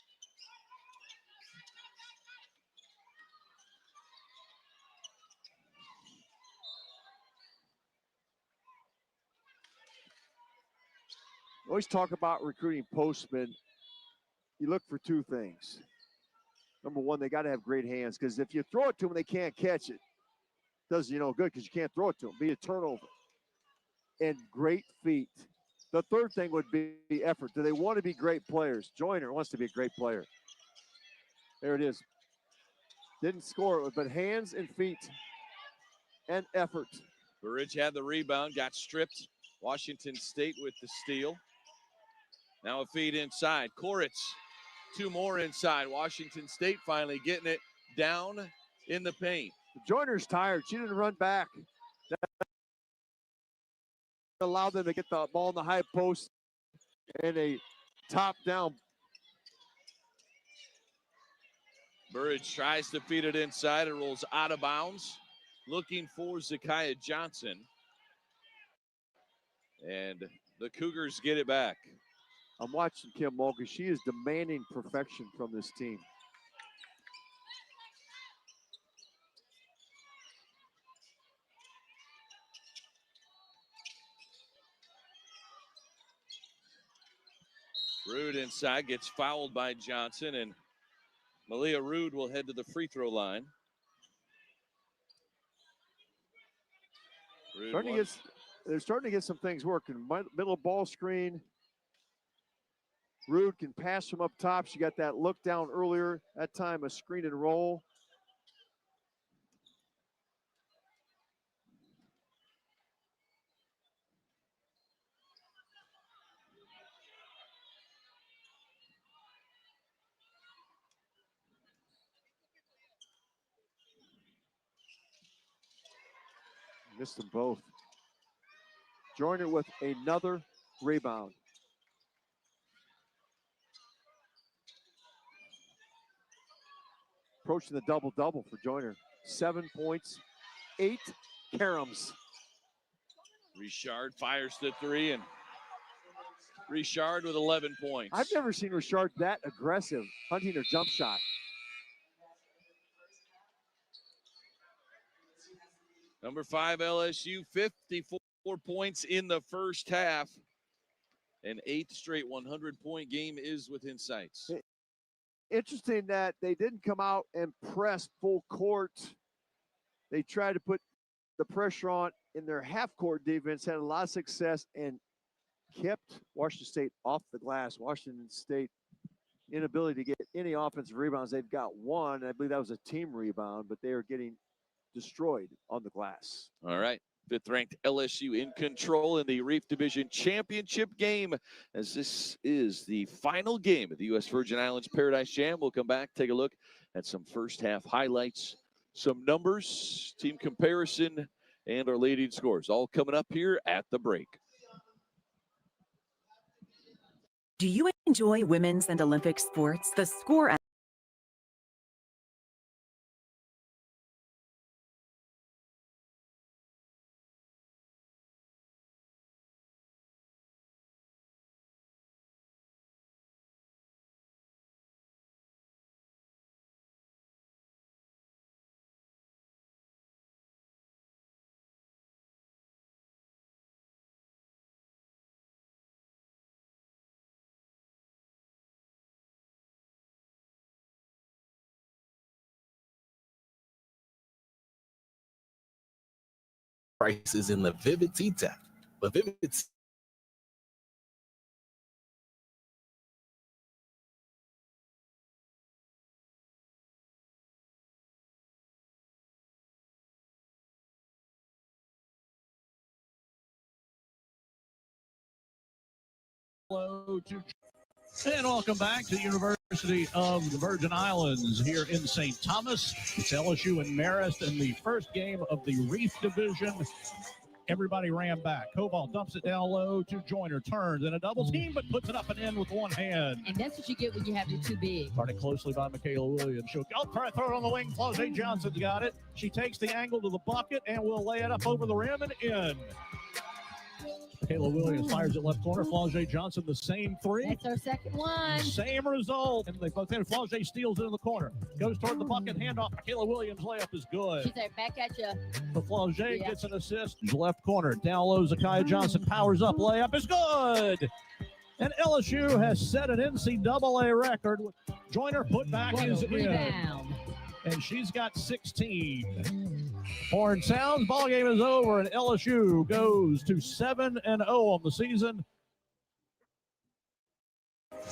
Always talk about recruiting postmen. You look for 2 things. Number 1, they got to have great hands, because if you throw it to them, they can't catch it. Does you no good because you can't throw it to them. Be a turnover. And great feet. The third thing would be effort. Do they want to be great players? Joyner wants to be a great player. There it is. Didn't score, but hands and feet and effort. Burridge had the rebound, got stripped. Washington State with the steal. Now a feed inside. Koritz, 2 more inside. Washington State finally getting it down in the paint. Joyner's tired. She didn't run back. That allowed them to get the ball in the high post and a top down. Burridge tries to feed it inside. It rolls out of bounds. Looking for Zakiya Johnson. And the Cougars get it back. I'm watching Kim Mulkey. She is demanding perfection from this team. Rude inside, gets fouled by Johnson, and Malia Rude will head to the free throw line. They're starting to get some things working. Middle ball screen. Rude can pass from up top. She got that look down earlier. That time a screen and roll. Missed them both. Joyner with another rebound. Approaching the double-double for Joyner. 7 points, 8 caroms. Richard fires the 3, and Richard with 11 points. I've never seen Richard that aggressive, hunting her jump shot. Number 5 LSU, 54 points in the first half. An 8th straight 100-point game is within sights. Interesting that they didn't come out and press full court. They tried to put the pressure on in their half-court defense, had a lot of success, and kept Washington State off the glass. Washington State inability to get any offensive rebounds. They've got one, and I believe that was a team rebound, but they are getting destroyed on the glass. All right. Fifth-ranked LSU in control in the Reef Division Championship game, as this is the final game of the U.S. Virgin Islands Paradise Jam. We'll come back, take a look at some first-half highlights, some numbers, team comparison, and our leading scores. All coming up here at the break. Do you enjoy women's and Olympic sports? The Score prices in the Vivid Tea Tech. But Vivid Hello to and welcome back to the University of the Virgin Islands here in St. Thomas. It's LSU and Marist in the first game of the Reef Division. Everybody ran back. Koval dumps it down low to Joyner, turns in a double team, but puts it up and in with one hand. And that's what you get when you have it too big. Guarded closely by Michaela Williams. She'll try to throw it on the wing. Flau'jae Johnson's got it. She takes the angle to the bucket and will lay it up over the rim and in. Michaela Williams fires it left corner. Flau'jae Johnson, the same three. That's our second one. Same result. And they both in. Flau'jae steals it in the corner. Goes toward the bucket. Handoff. Michaela Williams layup is good. She's there back at you. But Flau'jae gets an assist. Left corner. Down low. Zakiya Johnson powers up. Layup is good. And LSU has set an NCAA record. Joyner put back is in. And she's got 16. Horn sounds, ball game is over, and LSU goes to 7-0 on the season.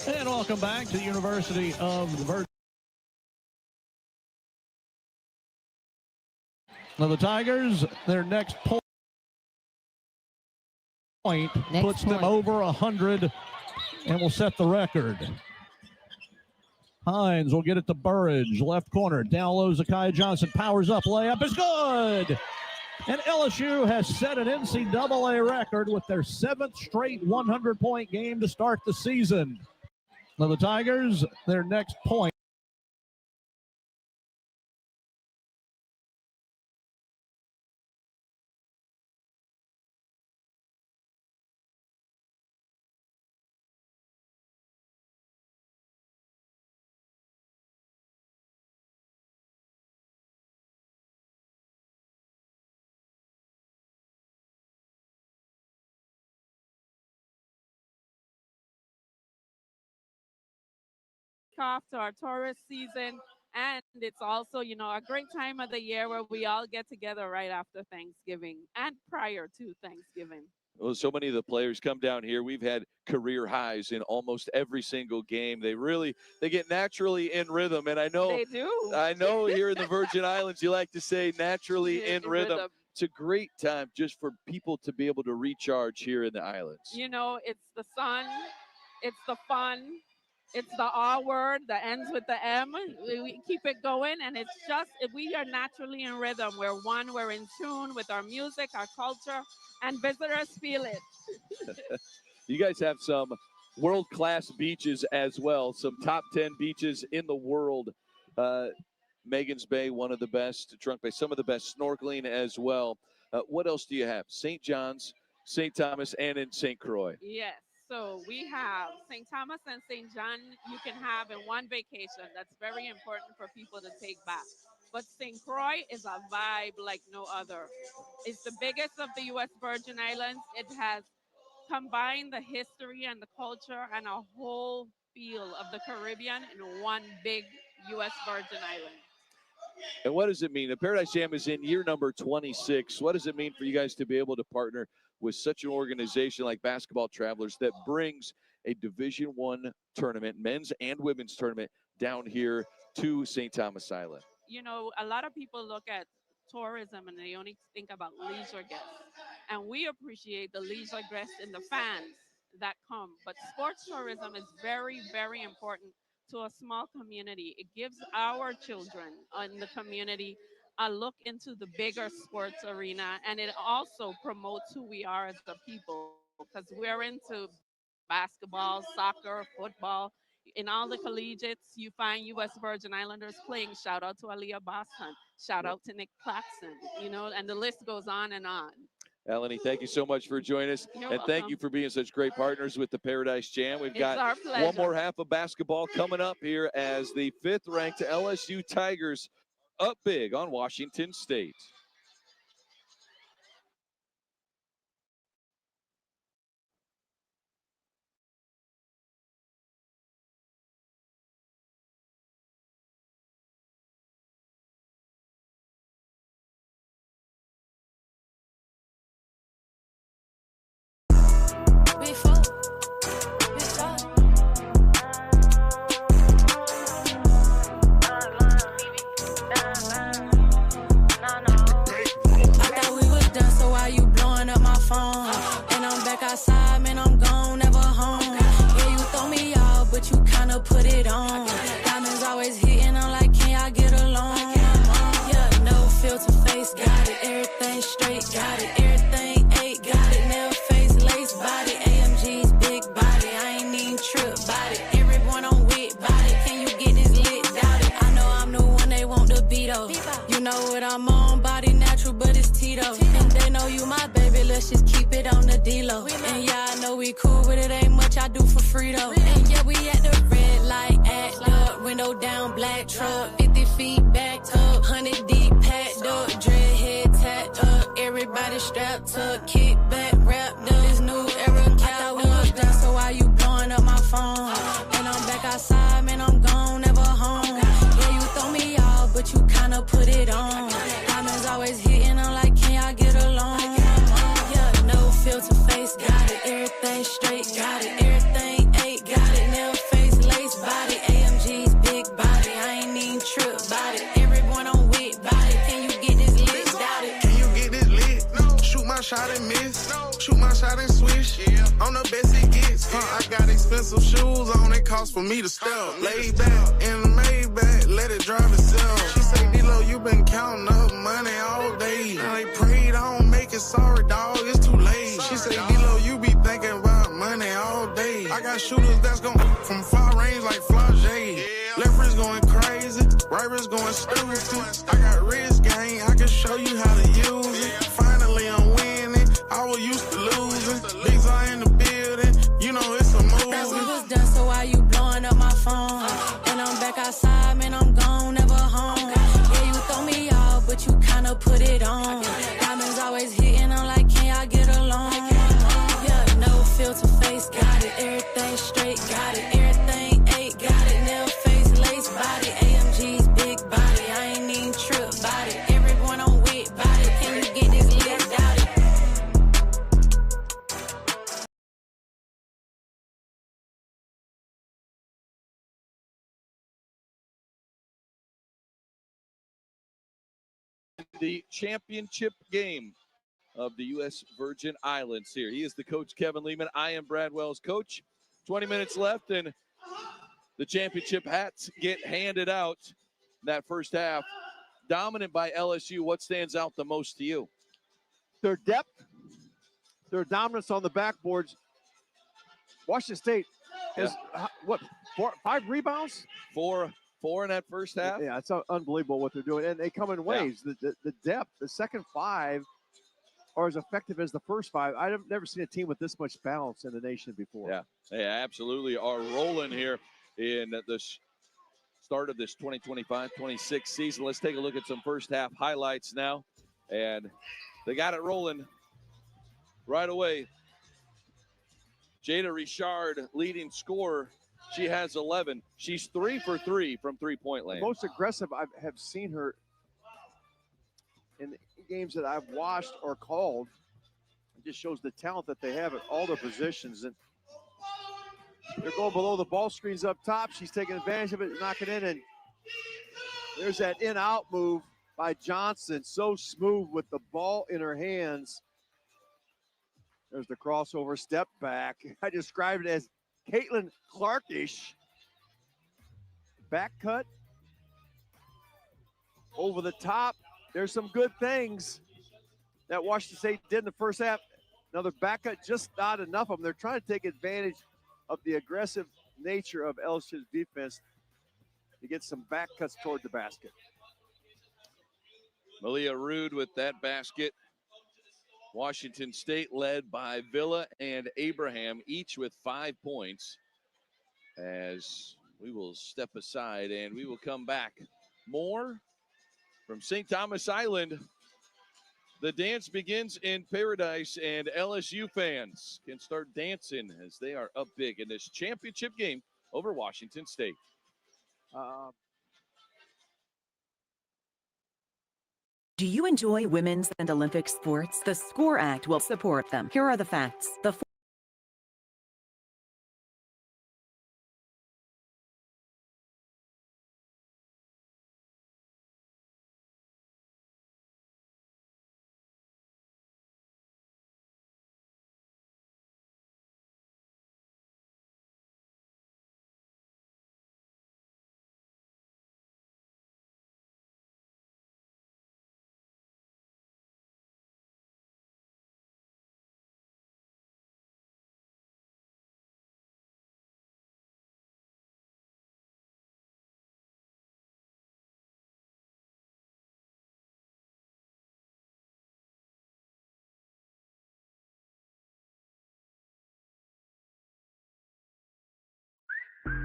And welcome back to the University of the Virgin. Now the Tigers, their next point puts them over 100 and will set the record. Hines will get it to Burridge, left corner, down low, Zakiya Johnson powers up, layup is good. And LSU has set an NCAA record with their 7th straight 100-point game to start the season. Now the Tigers, their next point. Off to our tourist season, and it's also, you know, a great time of the year where we all get together right after Thanksgiving and prior to Thanksgiving. Well, so many of the players come down here. We've had career highs in almost every single game. They get naturally in rhythm, and I know they do. I know here in the Virgin Islands you like to say naturally in rhythm. It's a great time just for people to be able to recharge here in the islands. You know, it's the sun, it's the fun. It's the R word that ends with the M. We keep it going, and it's just, we are naturally in rhythm. We're one, we're in tune with our music, our culture, and visitors feel it. You guys have some world-class beaches as well, some top 10 beaches in the world. Megan's Bay, one of the best, Trunk Bay, some of the best snorkeling as well. What else do you have? St. John's, St. Thomas, and in St. Croix. Yes. So we have St. Thomas and St. John you can have in one vacation. That's very important for people to take back. But St. Croix is a vibe like no other. It's the biggest of the U.S. Virgin Islands. It has combined the history and the culture and a whole feel of the Caribbean in one big U.S. Virgin Island. And what does it mean? The Paradise Jam is in year number 26. What does it mean for you guys to be able to partner with such an organization like Basketball Travelers that brings a Division I tournament, men's and women's tournament, down here to St. Thomas Island. You know, a lot of people look at tourism and they only think about leisure guests. And we appreciate the leisure guests and the fans that come. But sports tourism is very, very important to a small community. It gives our children in the community a look into the bigger sports arena, and it also promotes who we are as a people because we're into basketball, soccer, football. In all the collegiates, you find U.S. Virgin Islanders playing. Shout out to Aaliyah Boston. Shout out to Nick Claxton. You know, and the list goes on and on. Eleni, thank you so much for joining us. You're and thank welcome. you for being such great partners with the Paradise Jam. We've It's got our pleasure. one more half of basketball coming up here as the 5th-ranked LSU Tigers up big on Washington State. Outside, man, I'm gone, never home. Yeah, you throw me out, but you kinda put it on. Diamonds always hitting, I'm like, can y'all get along? Yeah, no filter face, got it. Everything straight, got it. Everything 8, got it. Nail face, lace body. AMG's big body, I ain't even trip body. Everyone on wit body, can you get this lit? Doubt it. I know I'm the one they want to beat up. You know what I'm on, body natural, but it's Tito. And they know you my baby, let's just keep it on the D-Lo. And yeah, I know we cool, but it ain't much I do for free though. And yeah, we at the red light, act up. Window down, black truck, 50 feet backed up. 100 deep, packed up, dread head tacked up. Everybody strapped up, kick back, wrapped up. This new era cap up. That's so why you blowing up my phone? And I'm back outside, man, I'm gone, never home. Yeah, you throw me out, but you kinda put it on. Diamonds always hitting, I'm like, can y'all get along? Yeah, no filter face, got it. Everything straight, got it. Everything 8, got it. Nail face, lace body. AMG's big body, I ain't even trip body. Everyone on wit body, can you get this lit? Doubt it. Can you get this lit? No. Shoot my shot and miss. No. Shoot my shot and swish. Yeah. I'm the best it gets. I got expensive shoes on, it costs for me to step. Lay back in the Maybach, let it drive itself. She say, D-Lo, you been counting up money all day. Now they prayed I don't make it, sorry dog, it's too late. She say, D-Lo, you be thinking about money all day. I got shooters that's gon' from far range like Flaugier. Left wrist going crazy, right wrist going stupid. I got wrist game, I can show you how to use it. Finally I'm winning, I was used to losing. Big Zai in the building, you know it's a movie. That's we was done, so why you blowing up my phone? And I'm back outside, man, I'm gone, never home. Yeah, you throw me out, but you kinda put it on. Diamonds always hitting, I'm like, can y'all get along? Yeah, no filter face, got it. Everything straight, got it. Everything 8, got it. Nail face, lace body. AMG's big body, I ain't even trip body. Everyone on wit body, can you get this lit? Doubt it. The championship game of the U.S. Virgin Islands here. He is the coach, Kevin Lehman. I am Brad Wells. Coach, 20 minutes left, and the championship hats get handed out in that first half. Dominant by LSU. What stands out the most to you? Their depth, their dominance on the backboards. Washington State has, what, 5 rebounds? Four in that first half? Yeah, it's unbelievable what they're doing. And they come in waves. Yeah. The depth, the second 5 are as effective as the first 5. I've never seen a team with this much balance in the nation before. Yeah, they absolutely are rolling here in the start of this 2025-26 season. Let's take a look at some first half highlights now. And they got it rolling right away. Shaeeta Richard, leading scorer. She has 11. She's 3 for 3 from three-point land. The most aggressive I have seen her in the games that I've watched or called. It just shows the talent that they have at all their positions. And They're going below the ball screens up top. She's taking advantage of it, knocking in, and there's that in-out move by Johnson. So smooth with the ball in her hands. There's the crossover step back. I described it as Caitlin Clark-ish. Back cut. Over the top. There's some good things that Washington State did in the first half. Another back cut, just not enough of them. They're trying to take advantage of the aggressive nature of LSU's defense to get some back cuts toward the basket. Malia Rude with that basket. Washington State led by Villa and Abraham, each with 5 points. As we will step aside and we will come back. More from St. Thomas Island. The dance begins in paradise, and LSU fans can start dancing as they are up big in this championship game over Washington State. Do you enjoy women's and Olympic sports? The SCORE Act will support them. Here are the facts.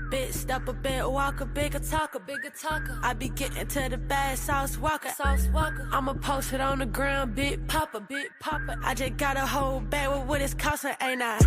Big stepper, big walker, bigger talker, bigger talker. I be getting to the bad sauce walker, sauce walker. I'ma post it on the ground, big popper, big popper. I just got a whole bag with what it's costing, ain't I?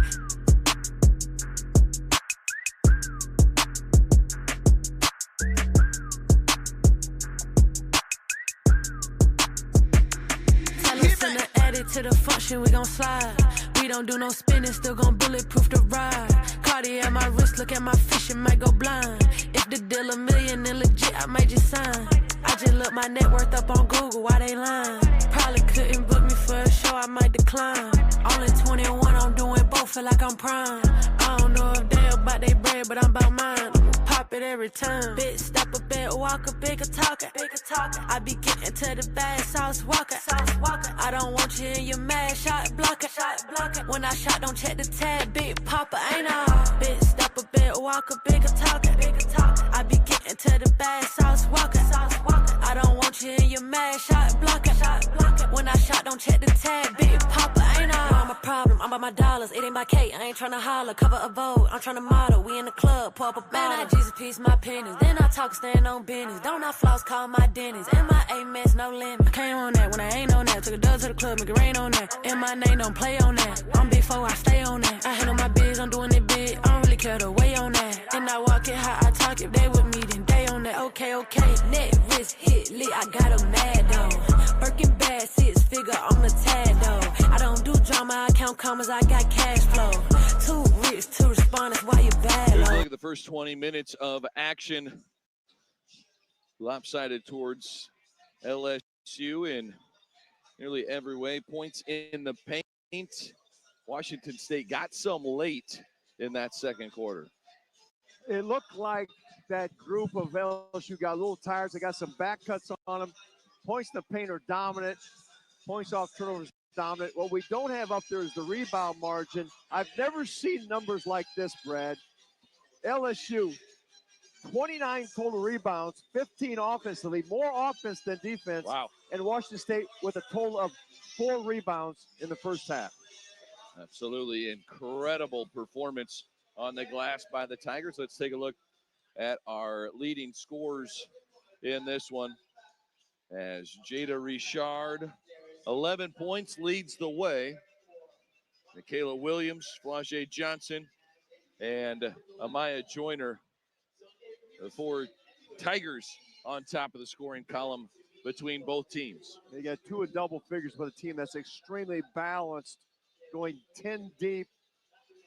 Tell us in the edit to the function, we gon' slide. We don't do no spinning, still gon' bulletproof the ride. Cardi at my wrist, look at my fish and might go blind. If the deal a million and legit, I might just sign. I just look my net worth up on Google, why they lying? Probably couldn't book me for a show, I might decline. Only 21, I'm doing both, feel like I'm prime. I don't know if they about they bread, but I'm about mine. Pop it every time. Big stepper, big walker, bigger talker, bigger talker. I be getting to the bad sauce walker, sauce walker. I don't want you in your mad shot blocker, shot blocker. When I shot, don't check the tag, big popper, ain't I? Big stepper, big walker, bigger talker, bigger talker. I be getting to the bad sauce walker, sauce walker. I don't want you in your mad shot blocker, shot blocker. When I shot, don't check the tag, big popper, ain't I? I'm a problem, I'm about my dollars, it ain't by Kate, I ain't tryna holler, cover a Vogue, I'm tryna model, we in the club, pour up a bottle. Man, I Jesus piece my pennies, then I talk, stand on business. Don't I floss, call my Denny's, and my A-mess, no limit. I came on that when I ain't on that, took a dub to the club, make it rain on that. And my name don't play on that, I'm big four, I stay on that. I handle my biz, I'm doing it big, I don't really care the way on that. And I walk it how I talk, if they with me, then they on that. Okay, okay, net, wrist, hit, lit, I got a mad though. Birkin bad, 6 figure on the tag though. I don't do drama, I count commas, I got cash flow. Too rich to respond, that's why you bad low. Look at the first 20 minutes of action. Lopsided towards LSU in nearly every way. Points in the paint. Washington State got some late in that second quarter. It looked like that group of LSU got a little tired. They got some back cuts on them. Points in the paint are dominant. Points off turnovers dominant. What we don't have up there is the rebound margin. I've never seen numbers like this, Brad. LSU, 29 total rebounds, 15 offensively, more offense than defense. Wow. And Washington State with a total of 4 rebounds in the first half. Absolutely incredible performance on the glass by the Tigers. Let's take a look at our leading scorers in this one. As Jada Richard, 11 points, leads the way. Michaela Williams, Flau'jae Johnson, and Amaya Joyner, the 4 Tigers on top of the scoring column between both teams. They got 2 double figures with a team that's extremely balanced, going 10 deep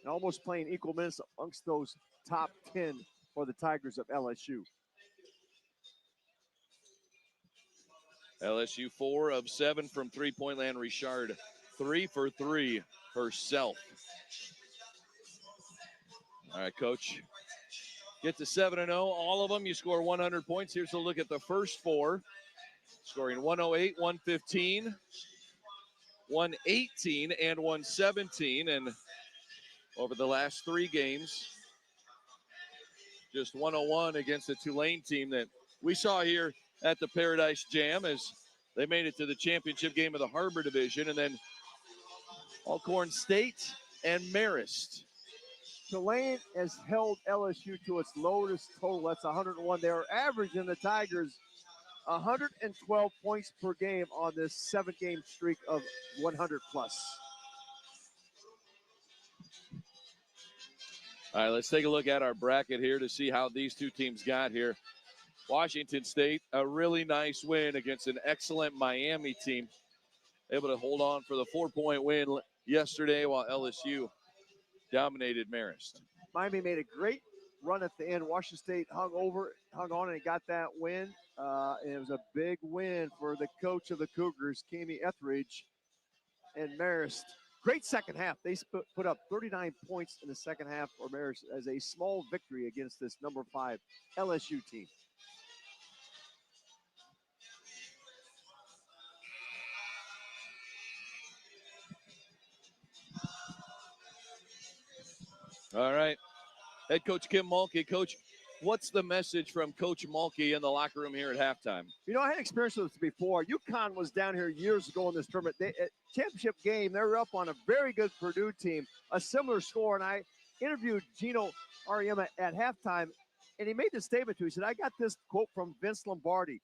and almost playing equal minutes amongst those top 10 for the Tigers of LSU. LSU 4 of 7 from three-point land. Richard 3 for 3 herself. All right, Coach. Get to 7-0. All of them, you score 100 points. Here's a look at the first 4. Scoring 108, 115, 118, and 117. And over the last 3 games, just 101 against the Tulane team that we saw here at the Paradise Jam as they made it to the championship game of the Harbor Division. And then Alcorn State and Marist. Tulane has held LSU to its lowest total. That's 101. They are averaging the Tigers 112 points per game on this 7-game streak of 100 plus. All right, let's take a look at our bracket here to see how these two teams got here. Washington State, a really nice win against an excellent Miami team. Able to hold on for the 4-point win yesterday while LSU dominated Marist. Miami made a great run at the end. Washington State hung on, and got that win. And it was a big win for the coach of the Cougars, Kami Etheridge, and Marist. Great second half. They put up 39 points in the second half for Marist as a small victory against this number 5 LSU team. All right. Head coach Kim Mulkey. Coach, what's the message from Coach Mulkey in the locker room here at halftime? You know, I had experience with this before. UConn was down here years ago in this tournament. Championship game, they were up on a very good Purdue team, a similar score. And I interviewed Gino Ariema at halftime, and he made this statement to me. He said, I got this quote from Vince Lombardi.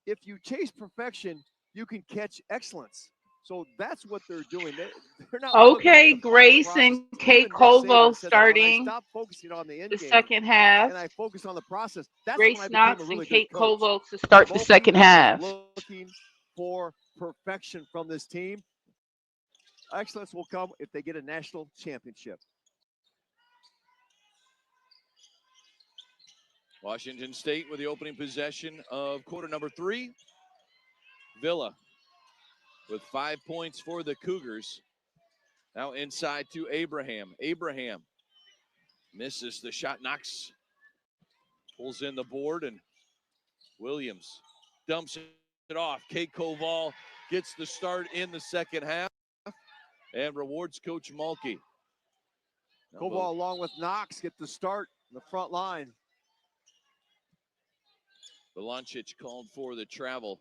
If you chase perfection, you can catch excellence. So that's what they're doing. They're not okay, Grace and Kate Colville starting stop focusing on the end the game, second half. and I focus on the process. That's Grace when I became Knox a really and good Kate coach. Colville to start the second half. Looking for perfection from this team. Excellence will come if they get a national championship. Washington State with the opening possession of quarter number 3. Villa with 5 points for the Cougars. Now inside to Abraham. Abraham misses the shot, knocks, pulls in the board, and Williams dumps it off. Kate Koval gets the start in the second half and rewards Coach Mulkey. Koval along with Knox get the start in the front line. Belancic called for the travel.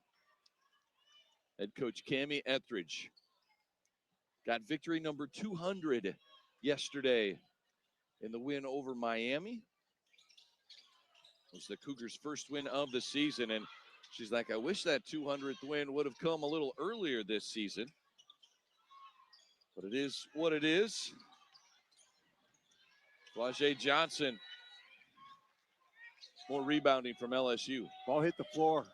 Head coach Kami Etheridge got victory number 200 yesterday in the win over Miami. It was the Cougars' first win of the season, and she's like, I wish that 200th win would have come a little earlier this season. But it is what it is. Flau'jae Johnson, more rebounding from LSU. Ball hit the floor.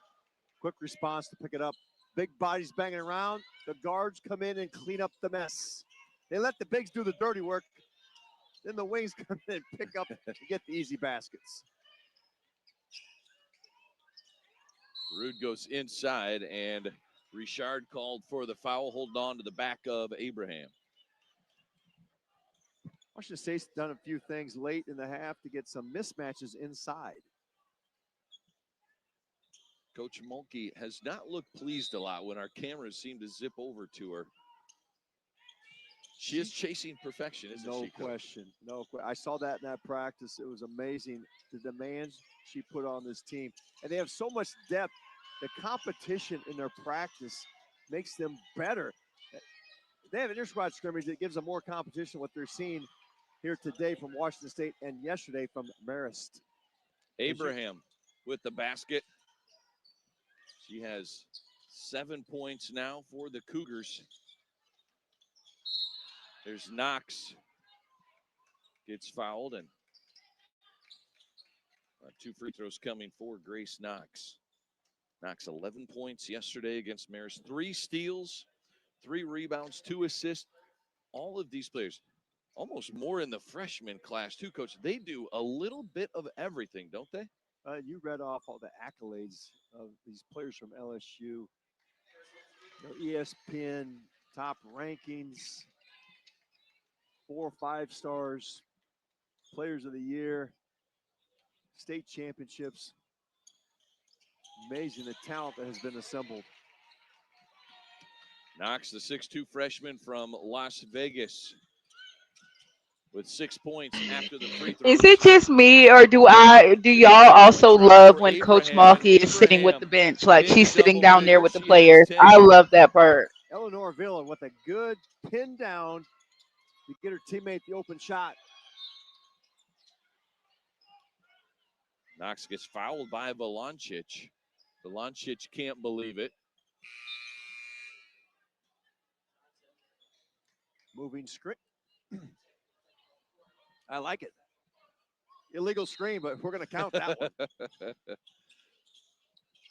Quick response to pick it up. Big bodies banging around. The guards come in and clean up the mess. They let the bigs do the dirty work. Then the wings come in and pick up and get the easy baskets. Rude goes inside, and Richard called for the foul, holding on to the back of Abraham. Washington State's done a few things late in the half to get some mismatches inside. Coach Mulkey has not looked pleased a lot when our cameras seem to zip over to her. She is chasing perfection, isn't she? No question. No question. I saw that in that practice. It was amazing, the demands she put on this team. And they have so much depth. The competition in their practice makes them better. They have an inter-squad scrimmage that gives them more competition, what they're seeing here today from Washington State and yesterday from Marist. Abraham with the basket. She has 7 points now for the Cougars. There's Knox. Gets fouled, and 2 free throws coming for Grace Knox. Knox 11 points yesterday against Marist. 3 steals, 3 rebounds, 2 assists. All of these players. almost more in the freshman class too, Coach. They do a little bit of everything, don't they? You read off all the accolades of these players from LSU. ESPN top rankings, 4 or 5 stars, players of the year, state championships. Amazing the talent that has been assembled. Knox, the 6'2" freshman from Las Vegas, with 6 points after the free throws. Is it just me, or do y'all also love when Coach Mulkey is sitting with the bench, like she's sitting down there with the players? I love that part. Eleanor Villa with a good pin down to get her teammate the open shot. Knox gets fouled by Valancic. Valancic can't believe it. Moving screen. I like it. Illegal screen, but we're going to count that one.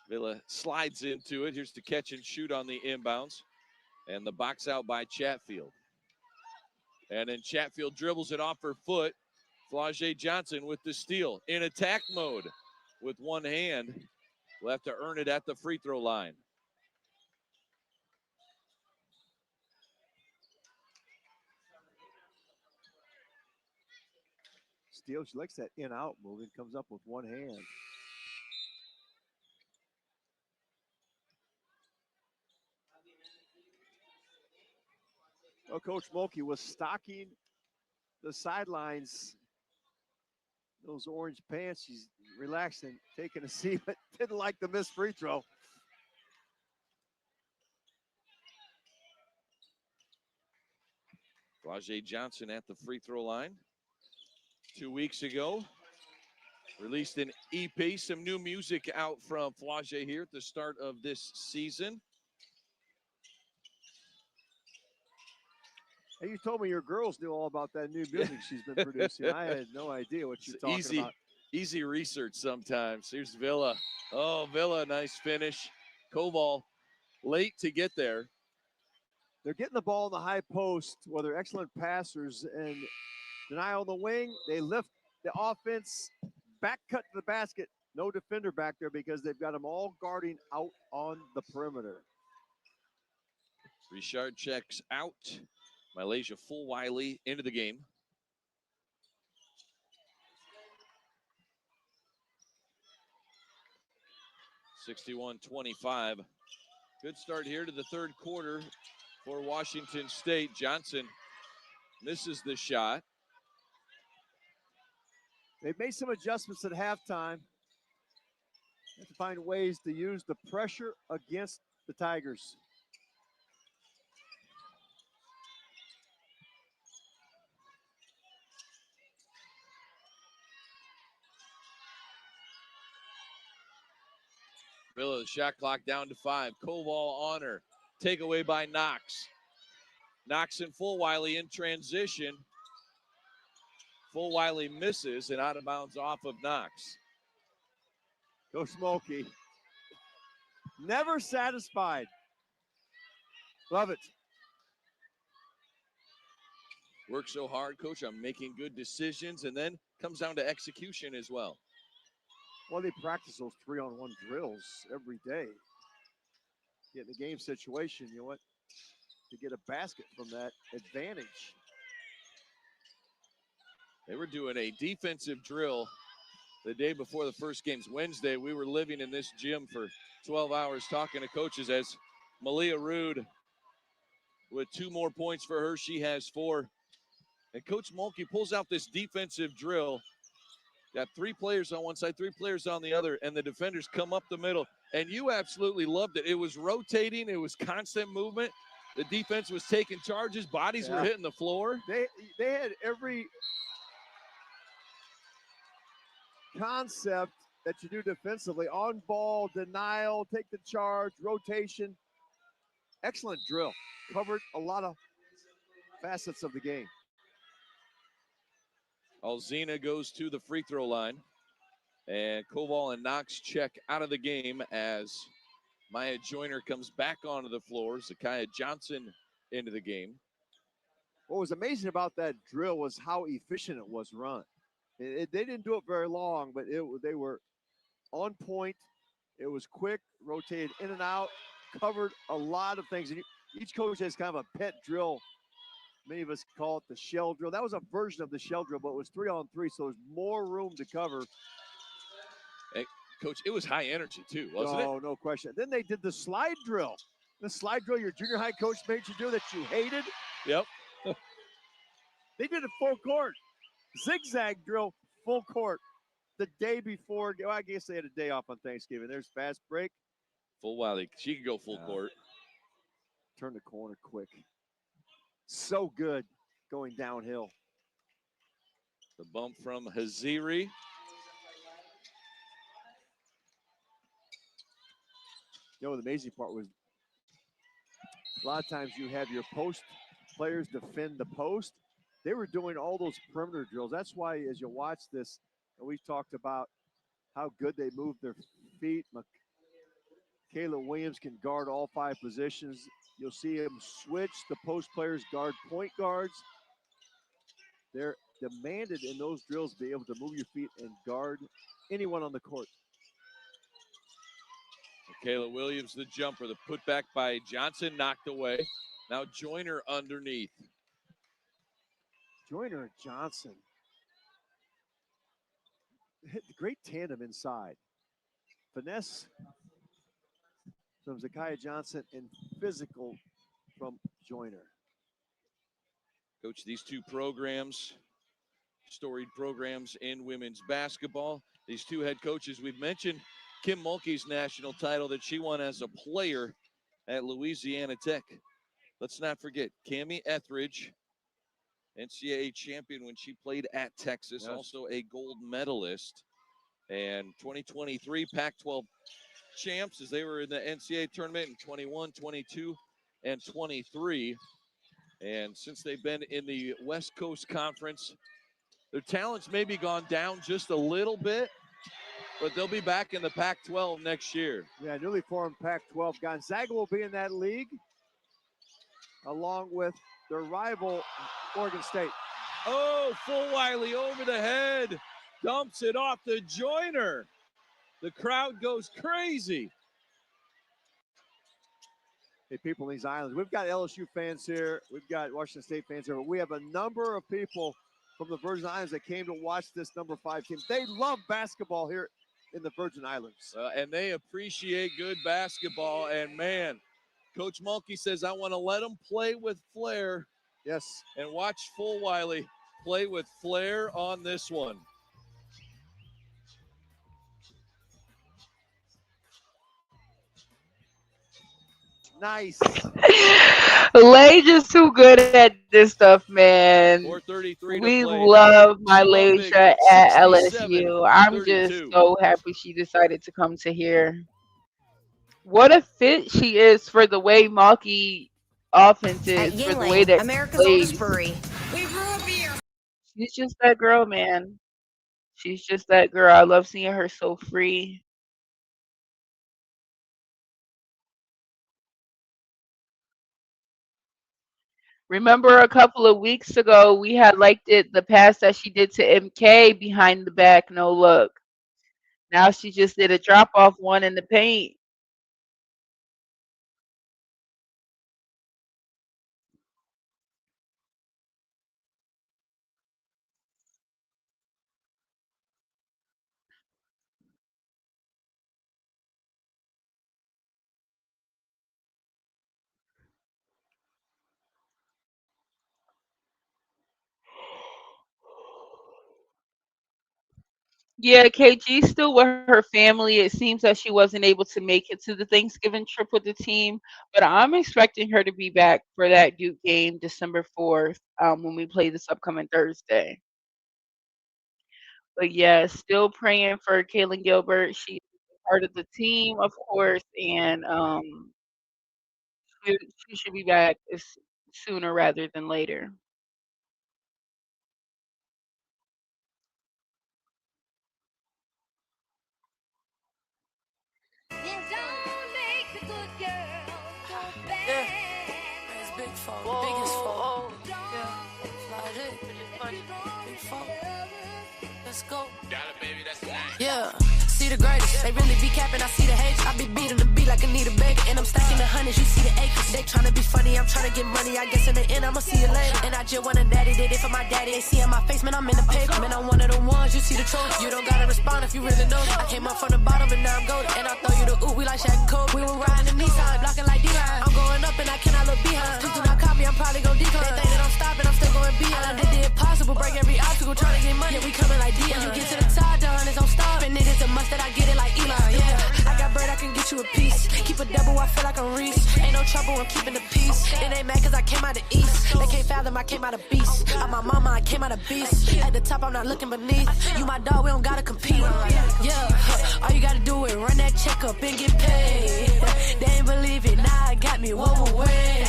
Villa slides into it. Here's the catch and shoot on the inbounds. And the box out by Chatfield. And then Chatfield dribbles it off her foot. Flau'jae Johnson with the steal in attack mode with one hand. Will have to earn it at the free throw line. Steele, she likes that in-out move and comes up with one hand. Well, Coach Mulkey was stocking the sidelines. Those orange pants, she's relaxing, taking a seat, but didn't like the missed free throw. Flau'jae Johnson at the free throw line. 2 weeks ago, released an EP, some new music out from Flau'jae here at the start of this season. Hey, you told me your girls knew all about that new music she's been producing. I had no idea what you're talking about. Easy research sometimes. Here's Villa. Oh, Villa, nice finish. Koval late to get there. They're getting the ball in the high post where they're excellent passers, and deny on the wing. They lift the offense, back cut to the basket. No defender back there because they've got them all guarding out on the perimeter. Richard checks out. Malaysia full Wiley into the game. (61-25). Good start here to the third quarter for Washington State. Johnson misses the shot. They've made some adjustments at halftime. They have to find ways to use the pressure against the Tigers. Villa, the shot clock down to 5. Koval on her. Takeaway by Knox. Knox and Full Wiley in transition. Full Wiley misses and out of bounds off of Knox. Coach Mulkey, never satisfied. Love it. Work so hard, Coach, on making good decisions, and then comes down to execution as well. Well, they practice those 3-on-1 drills every day. Get in a game situation, you want to get a basket from that advantage. They were doing a defensive drill the day before the first game's Wednesday. We were living in this gym for 12 hours talking to coaches as Malia Rude with 2 more points for her. She has 4. And Coach Mulkey pulls out this defensive drill. Got 3 players on one side, 3 players on the other, and the defenders come up the middle. And you absolutely loved it. It was rotating. It was constant movement. The defense was taking charges. Bodies were hitting the floor. They had every concept that you do defensively. On ball, denial, take the charge, rotation. Excellent drill. Covered a lot of facets of the game. Alzina goes to the free throw line. And Koval and Knox check out of the game as Maya Joyner comes back onto the floor. Zakiya Johnson into the game. What was amazing about that drill was how efficient it was run. They didn't do it very long, but they were on point. It was quick, rotated in and out, covered a lot of things. And each coach has kind of a pet drill. Many of us call it the shell drill. That was a version of the shell drill, but it was 3-on-3, so there's more room to cover. Hey, Coach, it was high energy too, wasn't it? Oh, no question. Then they did the slide drill. The slide drill your junior high coach made you do that you hated. Yep. They did it full court. Zigzag drill, full court. The day before, well, I guess they had a day off on Thanksgiving. There's fast break. Full Wiley. She could go full court. Turn the corner quick. So good going downhill. The bump from Haziri. You know, the amazing part was a lot of times you have your post players defend the post. They were doing all those perimeter drills. That's why as you watch this, and we've talked about how good they move their feet. Kayla Williams can guard all 5 positions. You'll see him switch. The post players guard point guards. They're demanded in those drills to be able to move your feet and guard anyone on the court. Kayla Williams, the jumper, the putback by Johnson, knocked away. Now Joyner underneath. Joyner and Johnson. Great tandem inside. Finesse from Zakiya Johnson and physical from Joyner. Coach, these two programs, storied programs in women's basketball. These two head coaches, we've mentioned Kim Mulkey's national title that she won as a player at Louisiana Tech. Let's not forget Cammie Etheridge, NCAA champion when she played at Texas, also a gold medalist. And 2023 Pac-12 champs as they were in the NCAA tournament in 21, 22, and 23. And since they've been in the West Coast Conference, their talent's maybe gone down just a little bit, but they'll be back in the Pac-12 next year. Yeah, newly formed Pac-12. Gonzaga will be in that league, along with their rival, Oregon State. Oh, Full Wiley over the head. Dumps it off to Joyner. The crowd goes crazy. Hey, people in these islands, we've got LSU fans here. We've got Washington State fans here. But we have a number of people from the Virgin Islands that came to watch this number 5 team. They love basketball here in the Virgin Islands. And they appreciate good basketball. And, man, Coach Mulkey says, I want to let them play with flair. Yes. And watch Full Wiley play with flair on this one. Nice. Lay just too good at this stuff, man. 4:33 We to play. love my Laysha at 67, LSU. I'm 32. just so happy she decided to come to here. What a fit she is for the way Mulkey offense is, for the way that America's she oldest plays. brewery. We brew a beer. She's just that girl, man. She's just that girl. I love seeing her so free. Remember a couple of weeks ago, we had liked it, the pass that she did to MK behind the back, no look. Now she just did a drop off one in the paint. Yeah, KG's still with her family. It seems that she wasn't able to make it to the Thanksgiving trip with the team, but I'm expecting her to be back for that Duke game December 4th, when we play this upcoming Thursday. But yeah, still praying for Kaylin Gilbert. She's part of the team, of course, and she should be back sooner rather than later. Yeah, it's big fault, biggest fault. Yeah. Let's go. Got it, baby, that's nice. Yeah, see the greatest. They really be capping, I see the hate. I be beating the beat like Anita Baker. And I'm stacking the hundreds, you see the acres. They tryna be funny, I'm tryna get money. I guess in the end, I'ma see you later. And I just want a daddy, did it for my daddy. They see in my face, man, I'm in the paper. Man, I'm one of the ones, you see the truth. You don't gotta respond if you really know. I came up from the bottom and now I'm golden. And I throw you the ooh, we like Shaq and Kobe. We were riding the Nissan, blocking like D-line. I'm going up and I cannot look behind. Please do not copy, I'm probably gon' decline. They think that I'm stopping, I'm still going beyond. I did the impossible, break every obstacle, trying to get money. Yeah, we coming like Dion. When you get to the top, done, it's on stop. And it is a must that I get it like Elon, yeah. I got bread, I can get you a piece. Keep a double, I feel like I'm Reef. Ain't no trouble, I'm keeping the peace. It ain't mad cause I came out the east. They can't fathom, I came out of beast. I'm my mama, I came out of beast. At the top, I'm not looking beneath. You my dog, we don't gotta compete. Yeah, all you gotta do is run that check up and get paid. They ain't believe it, now I got me overweight.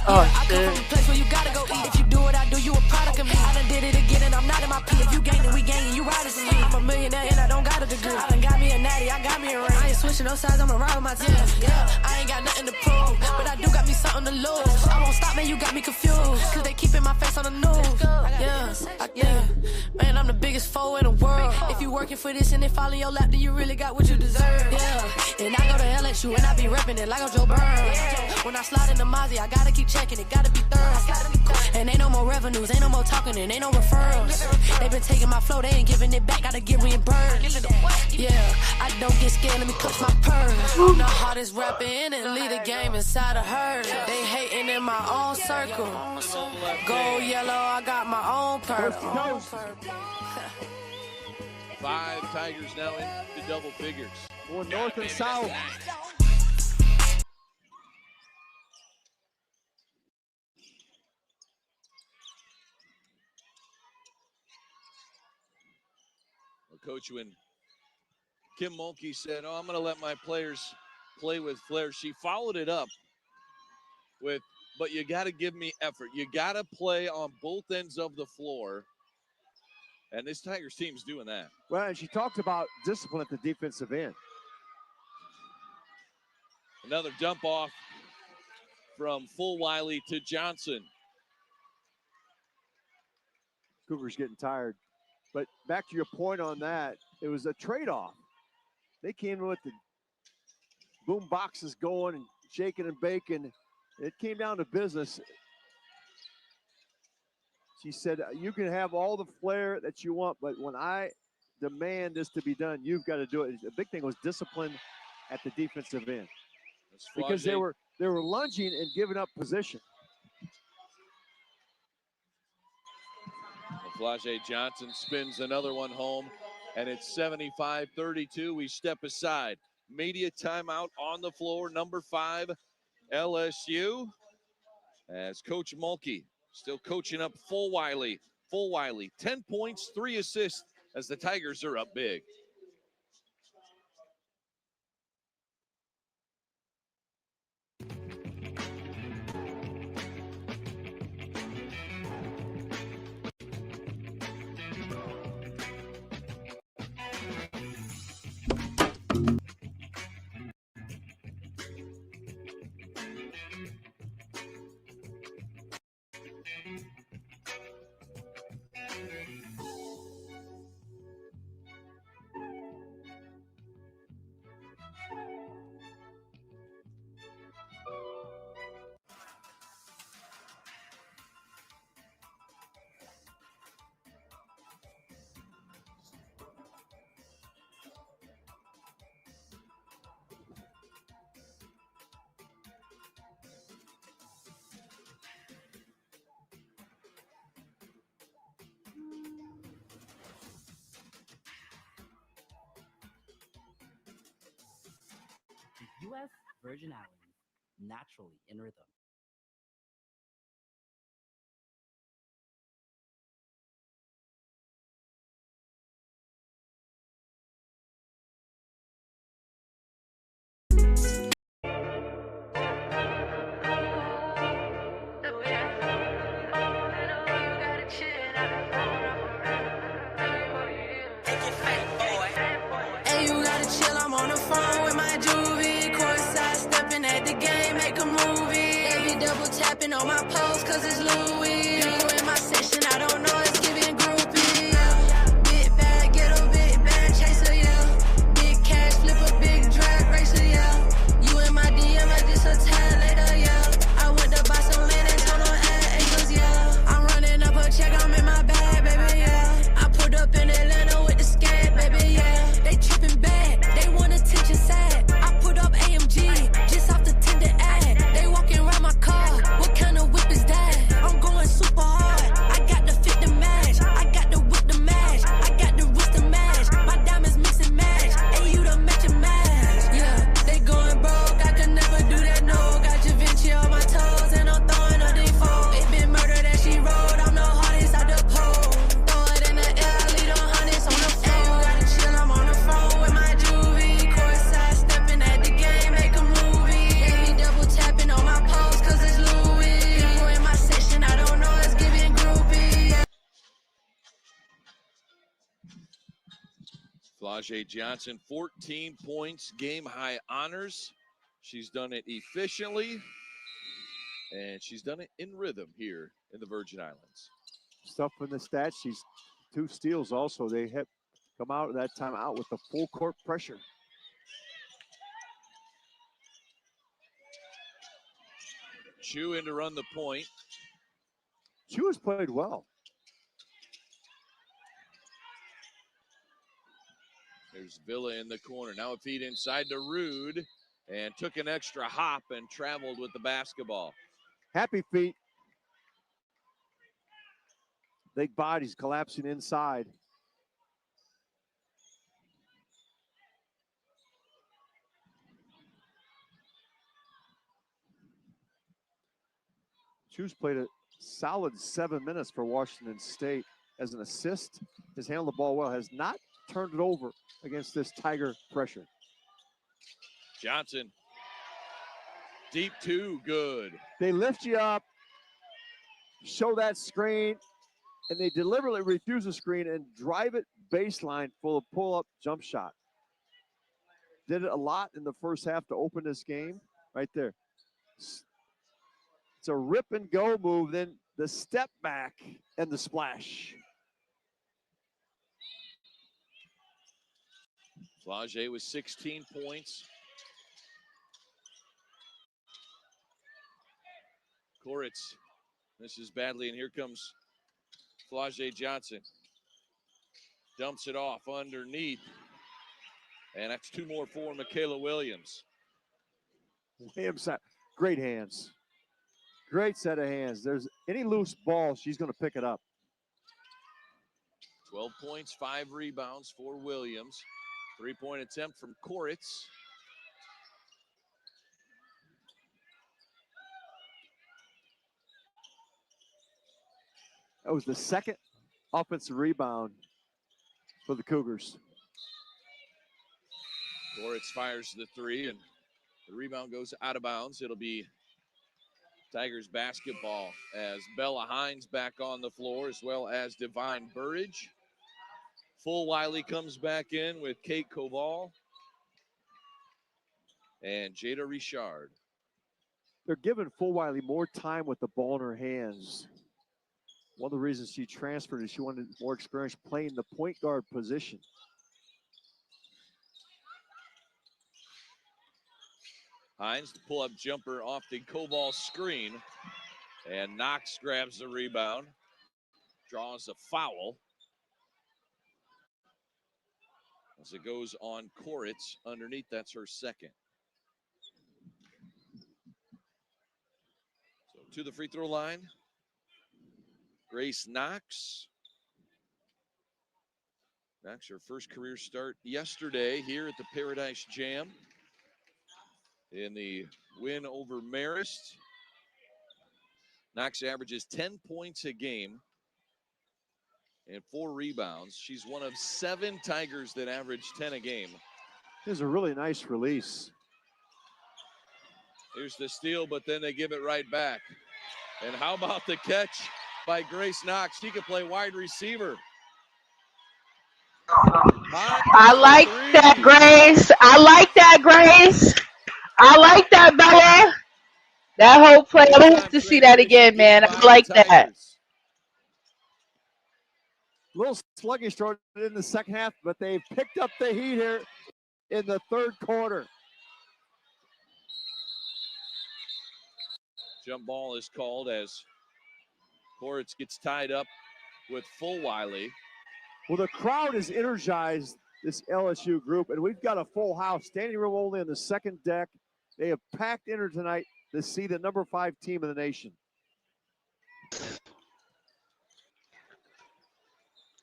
I come from a place where you gotta go eat. If you do what I do, you a product of me. I done did it again and I'm not in my pee. If you gaining, we gaining, you riding for me. I'm a millionaire and I don't got a degree. I done got me a natty, I got me a ring. I ain't switching no sides, I'ma ride with my team. Yeah, I ain't got nothing to prove, but I do got me something to lose. I won't stop, man, you got me confused. Cause they keeping my face on the news. Yeah, man, I'm the biggest foe in the world. If you working for this and they fall in your lap, then you really got what you deserve. Yeah, and I go to LSU and I be repping it like I'm Joe Burns. When I slide in the Mozzie, I gotta keep checking it, gotta be thorough. And ain't no more revenues, ain't no more talking, and ain't no referrals. They been taking my flow, they ain't giving it back, gotta get reimbursed. Yeah, I don't get scared, let me clutch my purse. I'm the hardest rapper in it, lead the game inside of her. They hating in my own circle. Gold, yellow, I got my own purple. 5 Tigers now into double figures. Going north and south. Coach, when Kim Mulkey said, I'm going to let my players play with flair, she followed it up with, but you got to give me effort. You got to play on both ends of the floor. And this Tigers team's doing that. Well, and she talked about discipline at the defensive end. Another dump off from Fulwiley to Johnson. Cougars getting tired. But back to your point on that, it was a trade-off. They came in with the boom boxes going and shaking and baking. It came down to business. She said, you can have all the flair that you want, but when I demand this to be done, you've got to do it. The big thing was discipline at the defensive end. Because they were lunging and giving up position. Flage Johnson spins another one home, and it's 75-32. We step aside. Media timeout on the floor, number 5, LSU. As Coach Mulkey still coaching up Fulwiley. Fulwiley, 10 points, 3 assists as the Tigers are up big. U.S. Virgin Islands, naturally in rhythm. Hey, you gotta chill, I'm on the phone with my juvie. Courtside stepping at the game, make a movie. Every double tapping on my post, cause it's Louis. You in my session, I Flau'jae Johnson, 14 points, game-high honors. She's done it efficiently, and she's done it in rhythm here in the Virgin Islands. Stuff in the stats. She's 2 steals also. They have come out of that time out with the full court pressure. Chu in to run the point. Chu has played well. There's Villa in the corner. Now a feed inside to Rude, and took an extra hop and traveled with the basketball. Happy feet. Big bodies collapsing inside. Chu's played a solid 7 minutes for Washington State as an assist. Has handled the ball well. Has not turned it over against this Tiger pressure. Johnson. Deep 2, good. They lift you up, show that screen, and they deliberately refuse the screen and drive it baseline for a pull-up jump shot. Did it a lot in the first half to open this game. Right there. It's a rip and go move, then the step back and the splash. Flau'jae with 16 points. Koritz misses badly, and here comes Flau'jae Johnson. Dumps it off underneath. And that's 2 more for Michaela Williams. Williams, great hands. Great set of hands. There's any loose ball, she's going to pick it up. 12 points, 5 rebounds for Williams. 3-point attempt from Koritz. That was the second offensive rebound for the Cougars. Koritz fires the 3, and the rebound goes out of bounds. It'll be Tigers basketball as Bella Hines back on the floor, as well as Divine Burridge. Full Wiley comes back in with Kate Koval and Jada Richard. They're giving Full Wiley more time with the ball in her hands. One of the reasons she transferred is she wanted more experience playing the point guard position. Hines, the pull-up jumper off the Koval screen. And Knox grabs the rebound. Draws a foul. As it goes on Koritz underneath, that's her second. So to the free throw line, Grace Knox. Knox, her first career start yesterday here at the Paradise Jam in the win over Marist. Knox averages 10 points a game and 4 rebounds. She's one of 7 Tigers that average 10 a game. Here's a really nice release. Here's the steal, but then they give it right back. And how about the catch by Grace Knox? She can play wide receiver. I like that, Grace. I like that, Grace. I like that, Bella. That whole play, I'm gonna have to see that again, man. I like that. A little sluggish started in the second half, but they've picked up the heat here in the third quarter. Jump ball is called as Koritz gets tied up with Full Wiley. Well, the crowd is energized, this LSU group, and we've got a full house. Standing room only on the second deck. They have packed in tonight to see the number 5 team in the nation.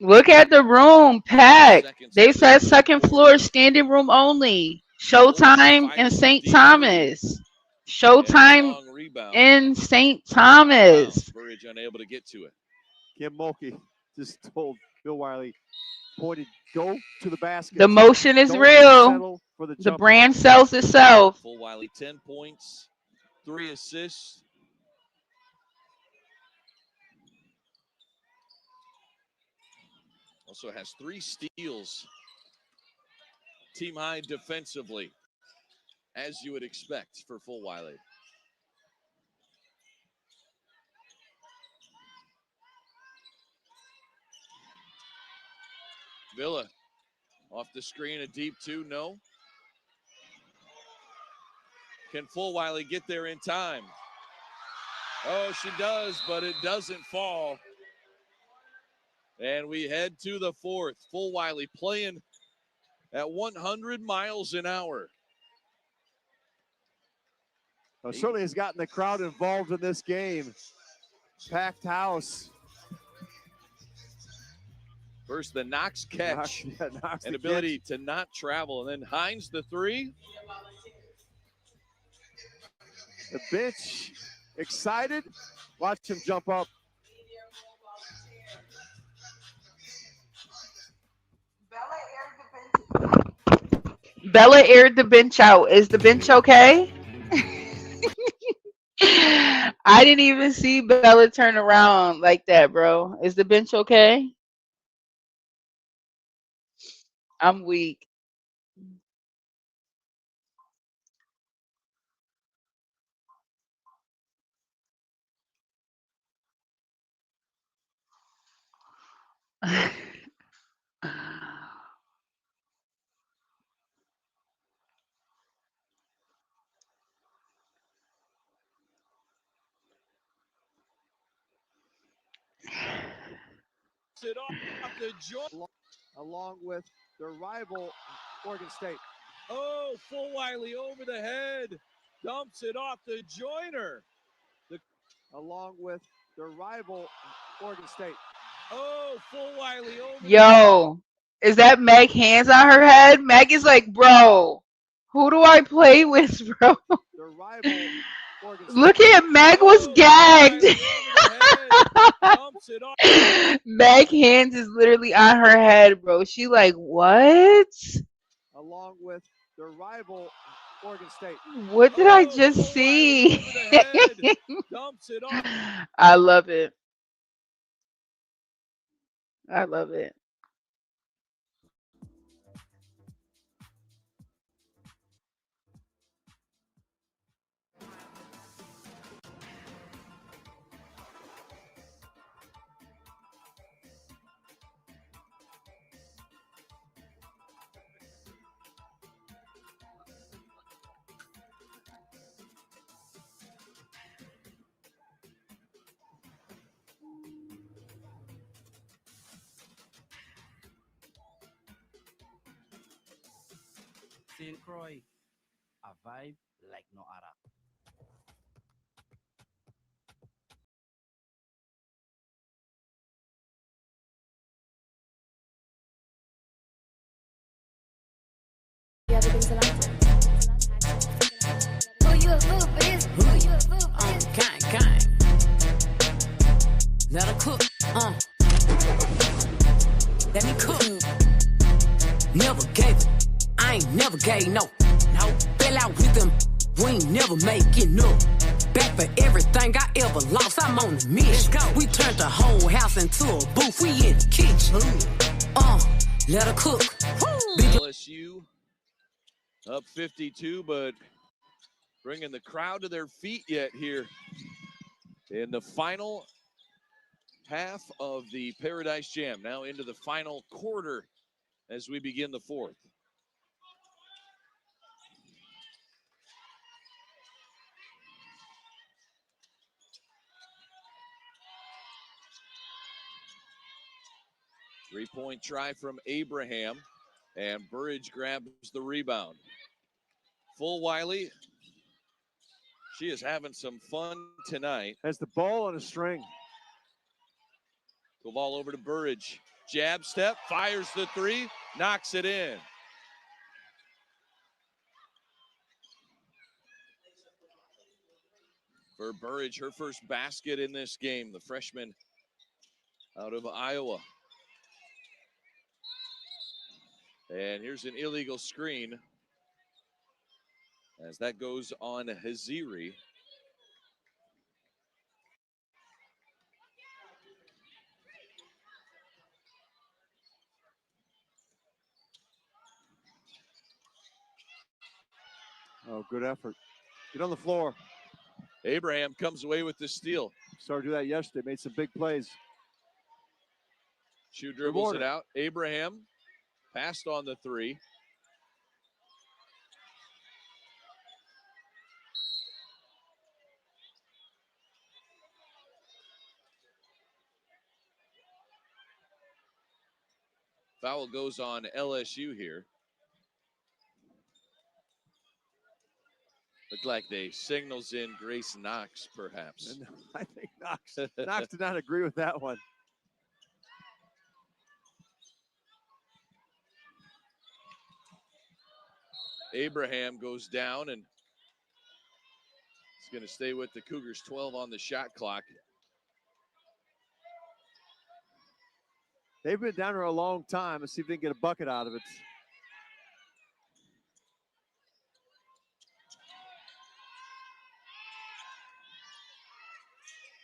Look at the room, packed. They said second floor, standing room only. Showtime in St. Thomas. Showtime in St. Thomas. Burridge unable to get to it. Kim Mulkey just told Bill Wiley, pointed, go to the basket. The motion is real. The brand sells itself. Full Wiley, 10 points, 3 assists. Also has 3 steals team high defensively, as you would expect for Fulwiley. Villa off the screen, a deep two, no. Can Fulwiley get there in time? Oh, she does, but it doesn't fall. And we head to the fourth. Fulwiley playing at 100 miles an hour. Well, certainly has gotten the crowd involved in this game. Packed house. First, the Knox catch Knox and the ability catch. to not travel. And then Hines the three. The bench excited. Watch him jump up. Bella aired the bench out. Is the bench okay? I didn't even see Bella turn around like that, bro. Is the bench okay? I'm weak. It off the joint. Along with their rival, Oregon State. Oh, Fulwiley over the head. Dumps it off the joiner. Along with their rival, Oregon State. Oh, Fulwiley over Yo, is that Meg hands on her head? Meg is like, bro, who do I play with, bro? Their rival, Oregon State. Look at Meg was gagged. Meg hands is literally on her head, bro. She like, what? Along with their rival, Oregon State. What did I just see? Dumps it off. I love it. I love it. St. Croix, a vibe like no other. Kind. Let her cook, Let me cook. Never gave it. I ain't never gave no. Fell out with them. We ain't never making up. Back for everything I ever lost. I'm on the mission. We turned the whole house into a booth. We in the kitchen. Let her cook. LSU up 52, but bringing the crowd to their feet yet here in the final half of the Paradise Jam. Now into the final quarter as we begin the fourth. Three-point try from Abraham, and Burridge grabs the rebound. Fulwiley, she is having some fun tonight. Has the ball on a string. Go ball over to Burridge. Jab step, fires the three, knocks it in. For Burridge, her first basket in this game, the freshman out of Iowa. And here's an illegal screen as that goes on Haziri. Oh, good effort. Get on the floor. Abraham comes away with the steal. Started to do that yesterday. Made some big plays. Chu dribbles it out. Abraham passed on the three. Foul goes on LSU here. Looked like they signals in Grace Knox, perhaps. And I think Knox did not agree with that one. Abraham goes down and he's going to stay with the Cougars. 12 on the shot clock. They've been down there a long time. Let's see if they can get a bucket out of it.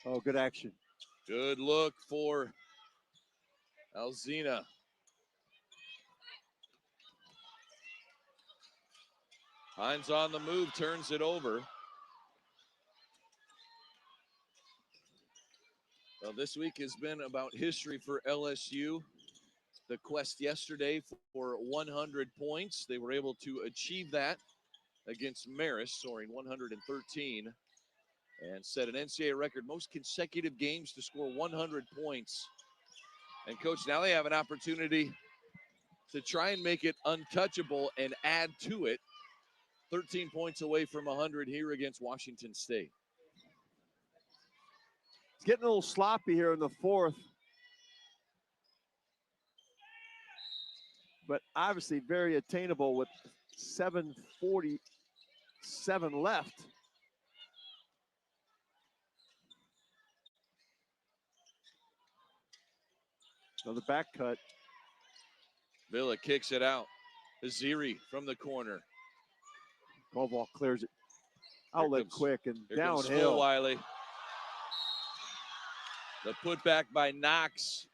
Oh, good action. Good look for Alzina. Hines on the move, turns it over. Well, this week has been about history for LSU. The quest yesterday for 100 points. They were able to achieve that against Marist, soaring 113, and set an NCAA record, most consecutive games to score 100 points. And, Coach, now they have an opportunity to try and make it untouchable and add to it. 13 points away from 100 here against Washington State. It's getting a little sloppy here in the fourth. But obviously very attainable with 7:47 left. Another back cut. Villa kicks it out. Aziri from the corner. Koval clears it. Outlet quick and Here comes downhill. Wiley. The putback by Knox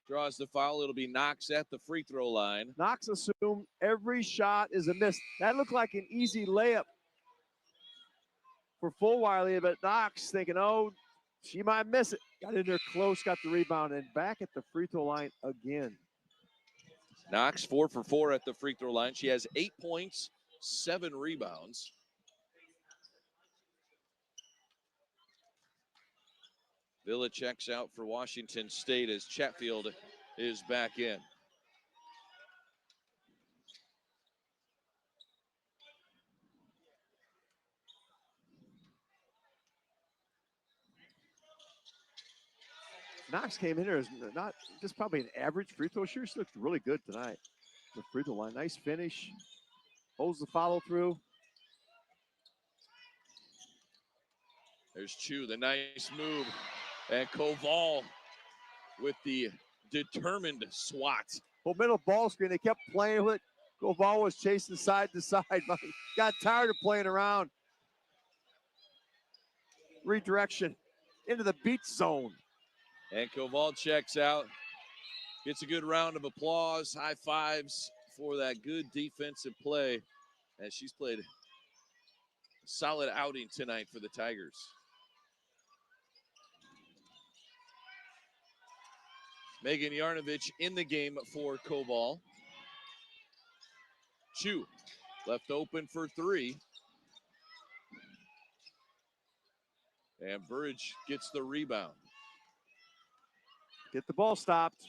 draws the foul. It'll be Knox at the free throw line. Knox assumed every shot is a miss. That looked like an easy layup for Wiley, but Knox thinking, oh, she might miss it. Got in there close, got the rebound, and back at the free throw line again. Knox 4 for 4 at the free throw line. She has 8 points, 7 rebounds. Villa checks out for Washington State as Chatfield is back in. Knox came in here as not just probably an average free throw shooter. She looked really good tonight. The free throw line, nice finish. Holds the follow through. There's Chu, the nice move. And Koval with the determined swat. Well, middle ball screen, they kept playing with it. Koval was chasing side to side, but got tired of playing around. Redirection into the beat zone. And Koval checks out. Gets a good round of applause, high fives for that good defensive play as she's played a solid outing tonight for the Tigers. Megan Yarnovich in the game for Koval. Chu left open for 3. And Burridge gets the rebound. Get the ball stopped.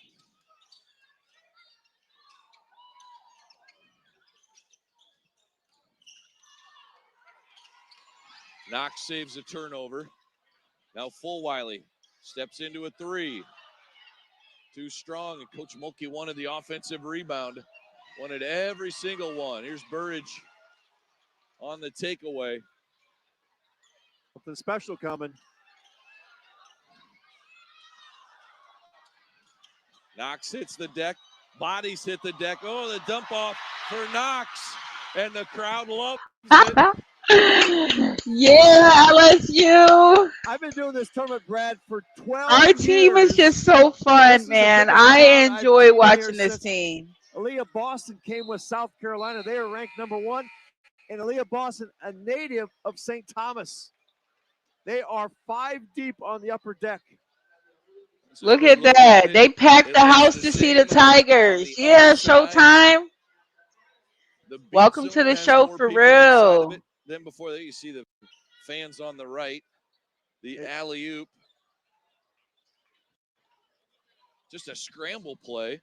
Knox saves a turnover. Now Wiley steps into a 3. Too strong, and Coach Mulkey wanted the offensive rebound. Wanted every single one. Here's Burridge on the takeaway. Something special coming. Knox hits the deck. Bodies hit the deck. Oh, the dump off for Knox. And the crowd loves it. Yeah, LSU. I've been doing this tournament, Brad, for 12 Our team is just so fun, man. I enjoy watching this team. Aaliyah Boston came with South Carolina. They are ranked #1. and Aaliyah Boston, a native of St. Thomas. They are 5 deep on the upper deck. Look at that. They packed the house to see the Tigers. Yeah, Showtime. Welcome to the show for real. Then before that, you see the fans on the right. The alley-oop. Just a scramble play.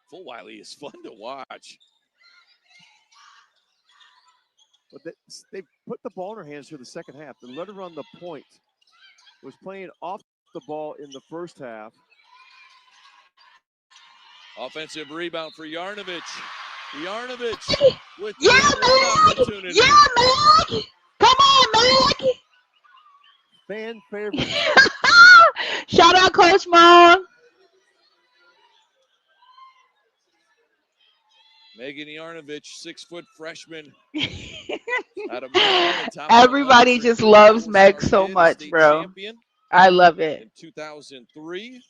Full Wiley is fun to watch. But they put the ball in her hands for the second half. They let her run the point. Was playing off the ball in the first half. Offensive rebound for Yarnovich. Yarnovich with the opportunity. Yeah, Mag! Come on, Mag! Fan favorite. Shout out Coach Mulkey. Megan Yarnovich, 6-foot freshman. Everybody just loves Meg so much, bro. I love it. In 2003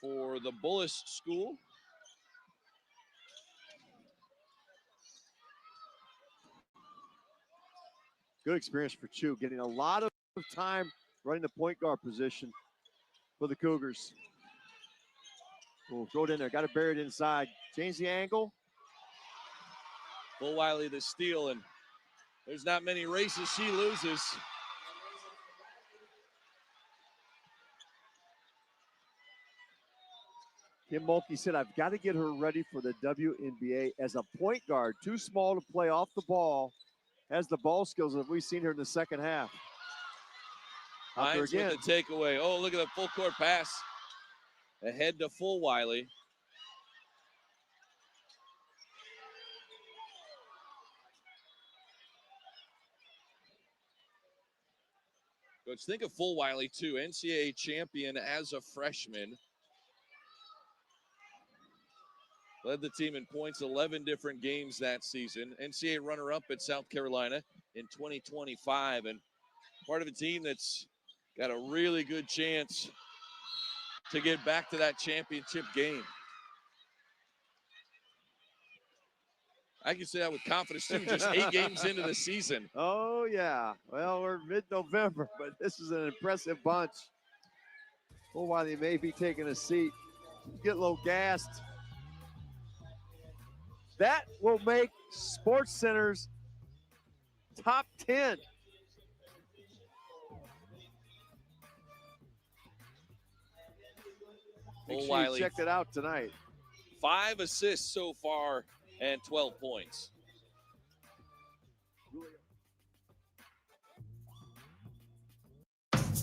for the Bullis School. Good experience for Chu, getting a lot of time running the point guard position for the Cougars. We'll throw it in there. Got it buried inside. Change the angle. Full Wiley the steal, and there's not many races she loses. Kim Mulkey said, I've got to get her ready for the WNBA as a point guard. Too small to play off the ball. Has the ball skills that we've seen her in the second half. Hines with the takeaway. Oh, look at the full court pass. Ahead to Full Wiley. Coach, think of Full Wiley too. NCAA champion as a freshman. Led the team in points 11 different games that season. NCAA runner-up at South Carolina in 2025. And part of a team that's got a really good chance to get back to that championship game. I can say that with confidence, too, just 8 games into the season. Oh, yeah. Well, we're mid-November, but this is an impressive bunch. Full Wiley may be taking a seat. Get a little gassed. That will make Sports Center's top 10. Make sure you check it out tonight. 5 assists so far and 12 points.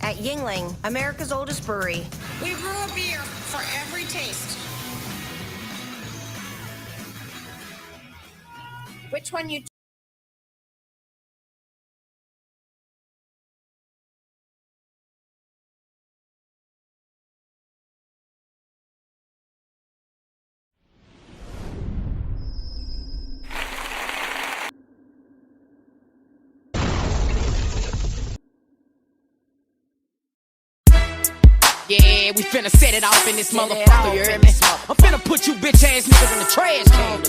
At Yingling, America's oldest brewery. We brew a beer for every taste. Which one you Yeah, we finna set it off in this motherfucker, you hear me? I'm finna put you bitch ass niggas in the trash can.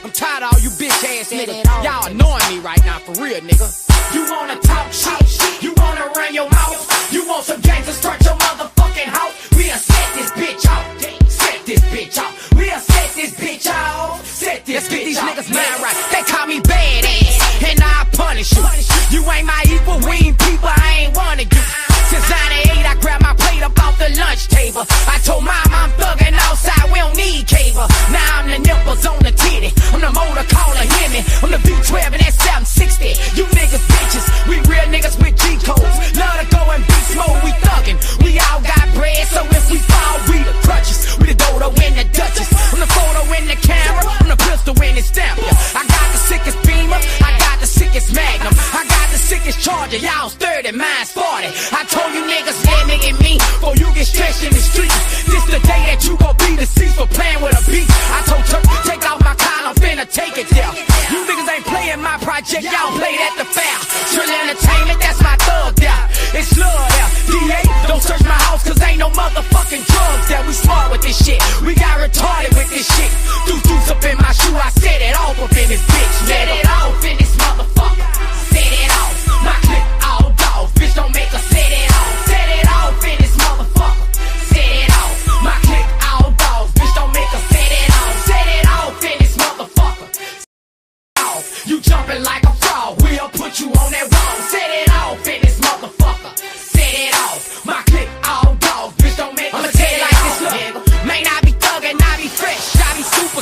I'm tired of all you bitch ass niggas. Y'all annoying me right now, for real, nigga. You wanna talk shit? You wanna run your mouth? You want some gangsters start your motherfucking house? We'll set this bitch out. Set this bitch out. We'll set this bitch out. Set this bitch out. Let's get these niggas mind right. They call me badass, and I punish you. You ain't my equal, we ain't people, I ain't one of you. Since 98, I grabbed my plate up off the lunch table. I told mom I'm thugging outside, we don't need cable. Now I'm the nipples on the titty. I'm the motor caller, hear me. I'm the V12 and that 760. You niggas bitches, we real niggas with G codes. Love to go in beast mode, we thuggin'. We all got bread, so if we fall, we the crutches. We the dodo and the duchess. I'm the photo in the camera, I'm the pistol in the stamp. I got the sickest beamer, I got the sickest magnum. I got the sickest charger, y'all's 30, mine's 40. I told you niggas, yeah, nigga, me, before you get stretched in the streets. This the day that you gon' be deceased for playing with a beat. I told Turk, take off my collar, I'm finna take it there. You niggas ain't playing my project, y'all played at the fair. Trill Entertainment, that's my thug there. It's love there. DA, don't search my house, cause ain't no motherfucking drugs there. We smart with this shit, we got retarded with this shit. Deuce up in my shoe, I set it off up in this bitch.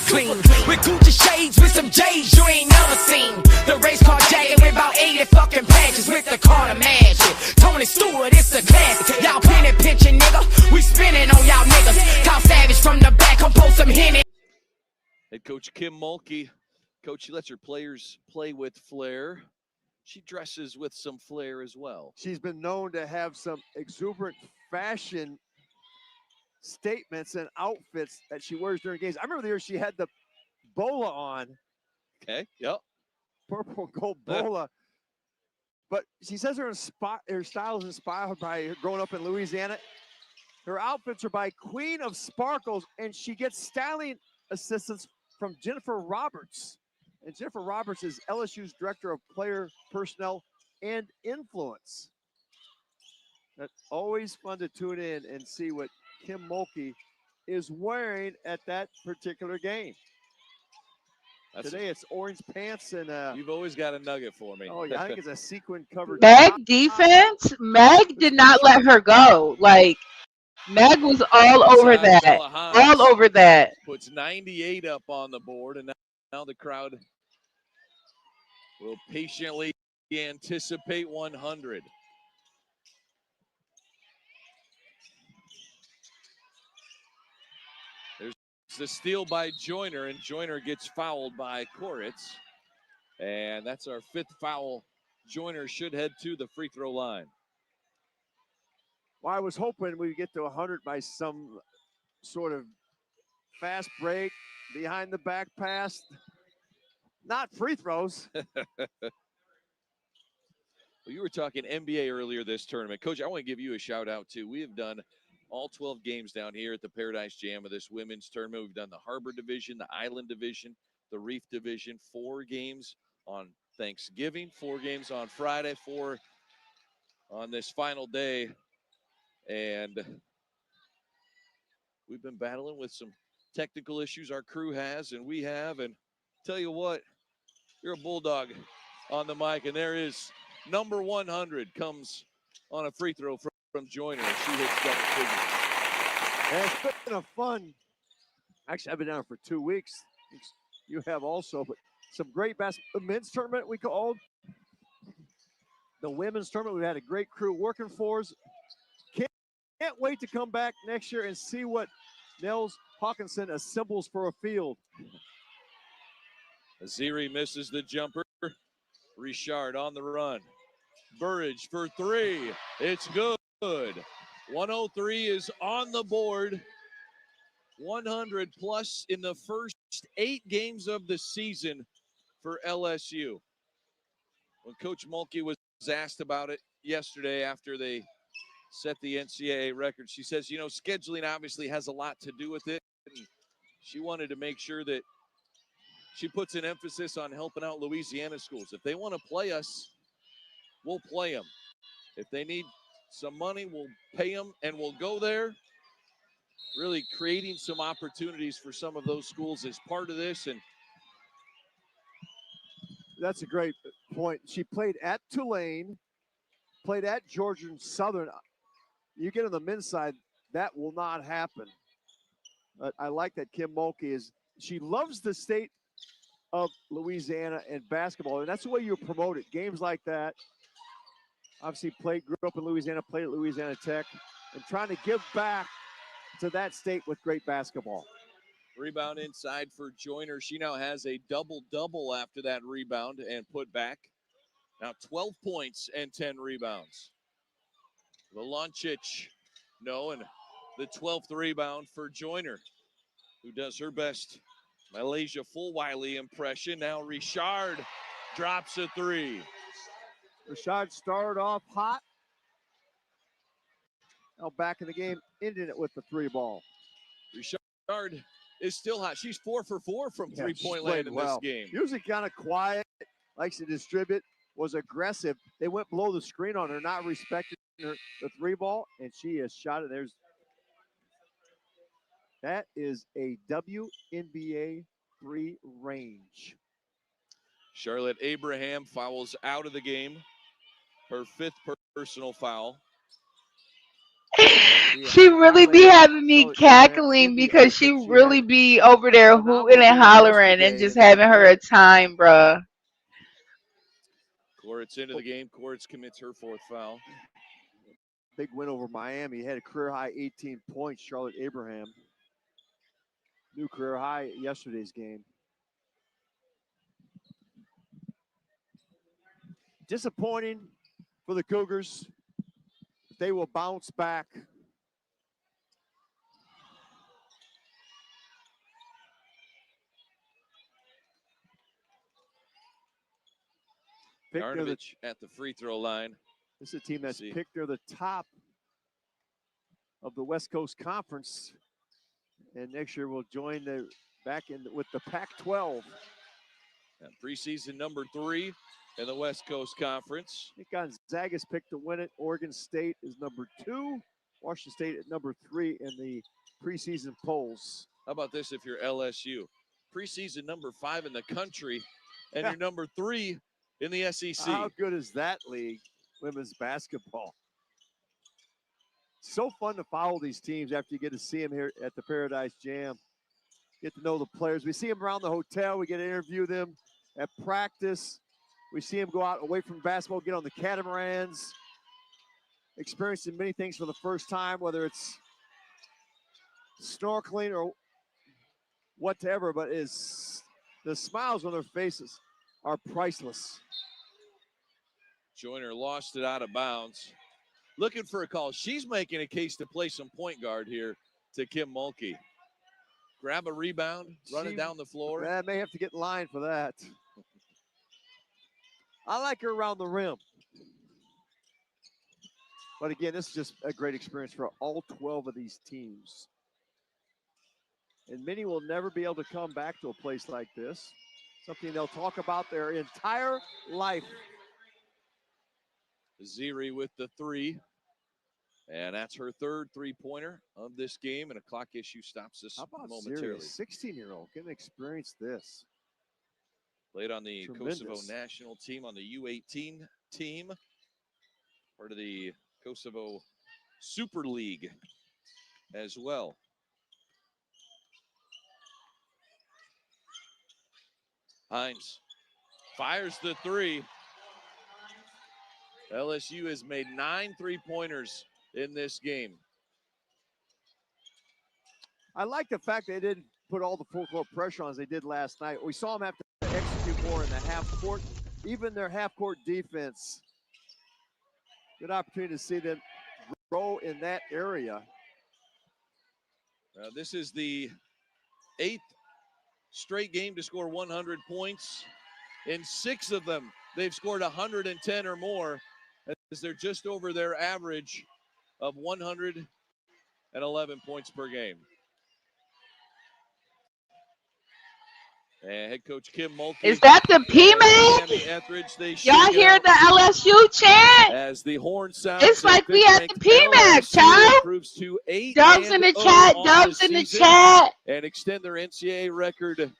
clean. With Gucci shades, with some J's you ain't never seen. The race car jacket with about 80 fucking patches with the Carter Magic. Tony Stewart, it's a classic. Y'all penny pinching, nigga. We spinning on y'all niggas. Call Savage from the back, come post some Henny. Head coach Kim Mulkey. Coach, she lets her players play with flair. She dresses with some flair as well. She's been known to have some exuberant fashion statements and outfits that she wears during games. I remember the year she had the bola on. Okay, yep. Purple and gold bola. But she says her style is inspired by her growing up in Louisiana. Her outfits are by Queen of Sparkles, and she gets styling assistance from Jennifer Roberts. And Jennifer Roberts is LSU's Director of Player Personnel and Influence. That's always fun to tune in and see what Kim Mulkey is wearing at that particular game. Today it's orange pants and you've always got a nugget for me. Oh yeah, I think it's a sequin covered. Meg defense, Meg did not let her go. Like, Meg was all over that. All over that. Puts 98 up on the board, and now the crowd will patiently anticipate 100. There's the steal by Joyner, and Joyner gets fouled by Koritz. And that's our 5th foul. Joyner should head to the free throw line. Well, I was hoping we'd get to 100 by some sort of fast break, behind the back pass. Not free throws. Well, you were talking NBA earlier this tournament. Coach, I want to give you a shout out too. We have done all 12 games down here at the Paradise Jam of this women's tournament. We've done the Harbor Division, the Island Division, the Reef Division, 4 games on Thanksgiving, 4 games on Friday, 4 on this final day. And we've been battling with some technical issues our crew has, and we have. And tell you what, you're a bulldog on the mic, and there is number 100 comes on a free throw from Joyner, and she hits double figures. And it's been a fun. Actually, I've been down for 2 weeks. You have also, but some great basketball. The men's tournament we called. The women's tournament, we had a great crew working for us. Can't wait to come back next year and see what Nels Hawkinson assembles for a field. Aziri misses the jumper. Richard on the run. Burridge for 3. It's good. 103 is on the board. 100 plus in the first 8 games of the season for LSU. When Coach Mulkey was asked about it yesterday after they set the NCAA record, she says, you know, scheduling obviously has a lot to do with it. And she wanted to make sure that she puts an emphasis on helping out Louisiana schools. If they want to play us, we'll play them. If they need some money, we'll pay them, and we'll go there. Really creating some opportunities for some of those schools as part of this. And that's a great point. She played at Tulane, played at Georgia Southern. You get on the men's side, that will not happen. But I like that Kim Mulkey she loves the state of Louisiana and basketball, and that's the way you promote it. Games like that. Obviously grew up in Louisiana, played at Louisiana Tech, and trying to give back to that state with great basketball. Rebound inside for Joyner. She now has a double-double after that rebound and put back. Now 12 points and 10 rebounds. Volancic, no, and the 12th rebound for Joyner, who does her best Malaysia Fulwiley impression. Now Richard drops a 3. Richard started off hot. Now back in the game, ending it with the 3 ball. Richard is still hot. She's 4 for 4 from three-point land in this game. Usually kind of quiet, likes to distribute, was aggressive. They went below the screen on her, not respecting the 3 ball, and she has shot it. That is a WNBA 3 range. Charlotte Abraham fouls out of the game. Her 5th personal foul. She really be having me cackling because she really be over there hooting and hollering and just having her a time, bruh. Koritz into the game. Koritz commits her 4th foul. Big win over Miami. Had a career high 18 points. Charlotte Abraham. New career high yesterday's game. Disappointing for the Cougars. They will bounce back. Arnovich at the free throw line. This is a team that's picked near the top of the West Coast Conference, and next year will join with the Pac-12. And preseason number 3 in the West Coast Conference. I think Gonzaga's picked to win it. Oregon State is number 2. Washington State at number 3 in the preseason polls. How about this if you're LSU? Preseason number 5 in the country, and you're number 3 in the SEC. How good is that league, women's basketball? So fun to follow these teams after you get to see them here at the Paradise Jam. Get to know the players. We see them around the hotel. We get to interview them at practice. We see them go out away from basketball, get on the catamarans, experiencing many things for the first time, whether it's snorkeling or whatever, but the smiles on their faces are priceless. Joyner lost it out of bounds. Looking for a call. She's making a case to play some point guard here to Kim Mulkey. Grab a rebound, run it down the floor. I may have to get in line for that. I like her around the rim. But again, this is just a great experience for all 12 of these teams. And many will never be able to come back to a place like this. Something they'll talk about their entire life. Ziri with the 3. And that's her 3rd three-pointer of this game, and a clock issue stops us momentarily. 16-year-old can experience this. Played on the Tremendous. Kosovo national team, on the U18 team, part of the Kosovo Super League as well. Hines fires the 3. LSU has made 9 three-pointers in this game. I like the fact they didn't put all the full court pressure on as they did last night. We saw them have to execute more in the half court, even their half court defense. Good opportunity to see them grow in that area. This is the 8th straight game to score 100 points. In 6 of them, they've scored 110 or more, as they're just over their average of 111 points per game. And head coach Kim Mulkey. Is that the PMAC? Y'all hear the LSU chant? As the horn sounds, it's like we at the PMAC, child. Dubs in the chat, dubs in the chat. And extend their NCAA record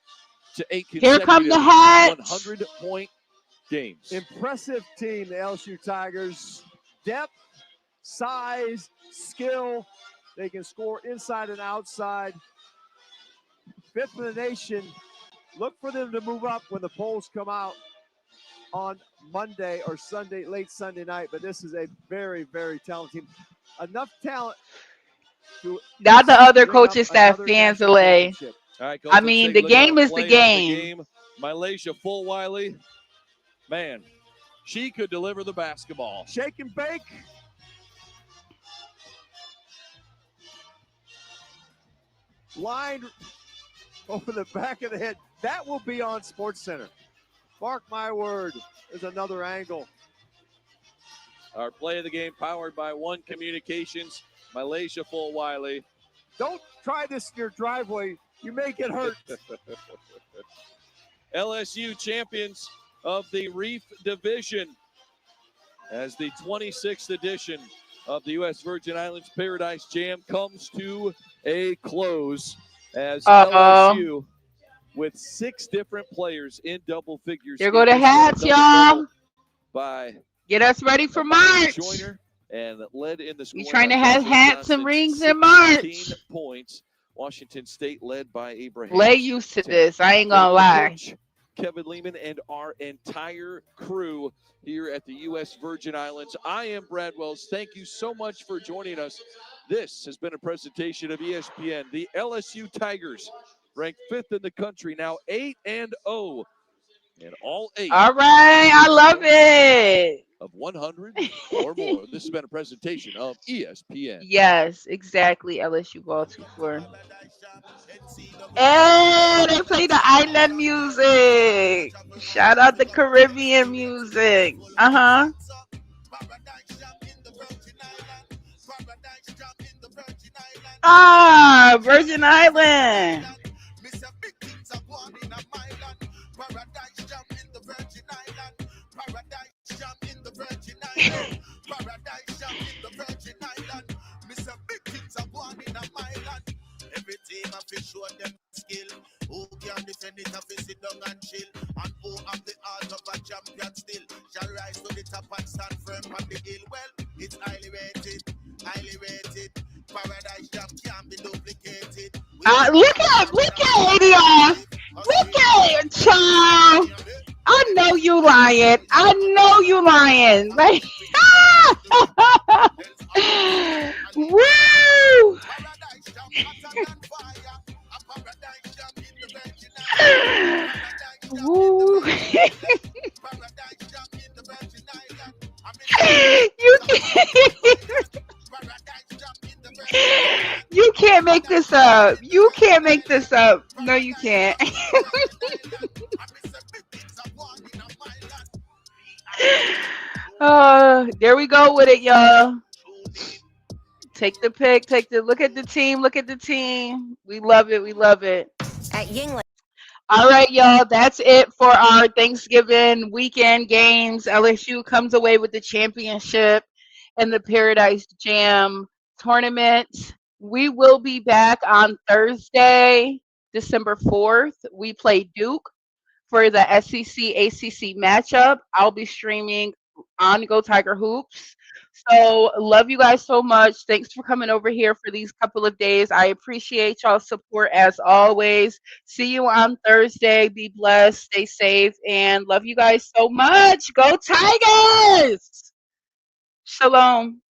to 8 Here come the hats. 100-point games. Impressive team, the LSU Tigers. Depth, size, skill. They can score inside and outside. 5th in the nation. Look for them to move up when the polls come out on Monday or Sunday, late Sunday night. But this is a very, very talented team. Enough talent to not the other coaching staff fans delay. All right, I mean, the game is the game. Mylasia Fulwiley, man, she could deliver the basketball. Shake and bake. Line over the back of the head. That will be on SportsCenter. Mark my word. There's another angle. Our play of the game powered by One Communications. Mylasia Fulwiley. Don't try this in your driveway. You may get hurt. LSU champions of the Reef Division as the 26th edition of the U.S. Virgin Islands Paradise Jam comes to a close as LSU with 6 different players in double figures. There go the hats, y'all. By get us ready for March. Joyner, and led in the You scoring trying by to have Joshua hats and Johnson, rings in 16 March? points. Washington State led by Abraham. Lay used to 10. this. I ain't For gonna lie. Coach Kevin Lehman and our entire crew here at the U.S. Virgin Islands, I am Brad Wells. Thank you so much for joining us. This has been a presentation of ESPN. The LSU Tigers, ranked 5th in the country, now 8-0. And all 8. All right, I love it. Of 100 or more. This has been a presentation of ESPN. Yes, exactly. LSU ball 2-4. Hey, they play the island music. Shout out the Caribbean music. Uh-huh. Ah, Virgin Island. Every team have to show them skill. Who can defend it have to sit down and chill. And who have the art of a champion still shall rise to the top and stand firm on the hill. Well, it's highly rated, highly rated. Paradise Jam can't be duplicated. Look at ADR. Look at it, child. I know you lying. I know you lying. Like, woo! Woo! You can't make this up. You can't make this up. No, you can't. There we go with it, y'all. Take the pic. Look at the team. Look at the team. We love it. We love it. At Yingling. All right, y'all. That's it for our Thanksgiving weekend games. LSU comes away with the championship and the Paradise Jam tournament. We will be back on Thursday, December 4th. We play Duke for the SEC ACC matchup. I'll be streaming on Go Tiger Hoops. So love you guys so much. Thanks for coming over here for these couple of days. I appreciate y'all's support as always. See you on Thursday. Be blessed, stay safe, and love you guys so much. Go Tigers! Shalom.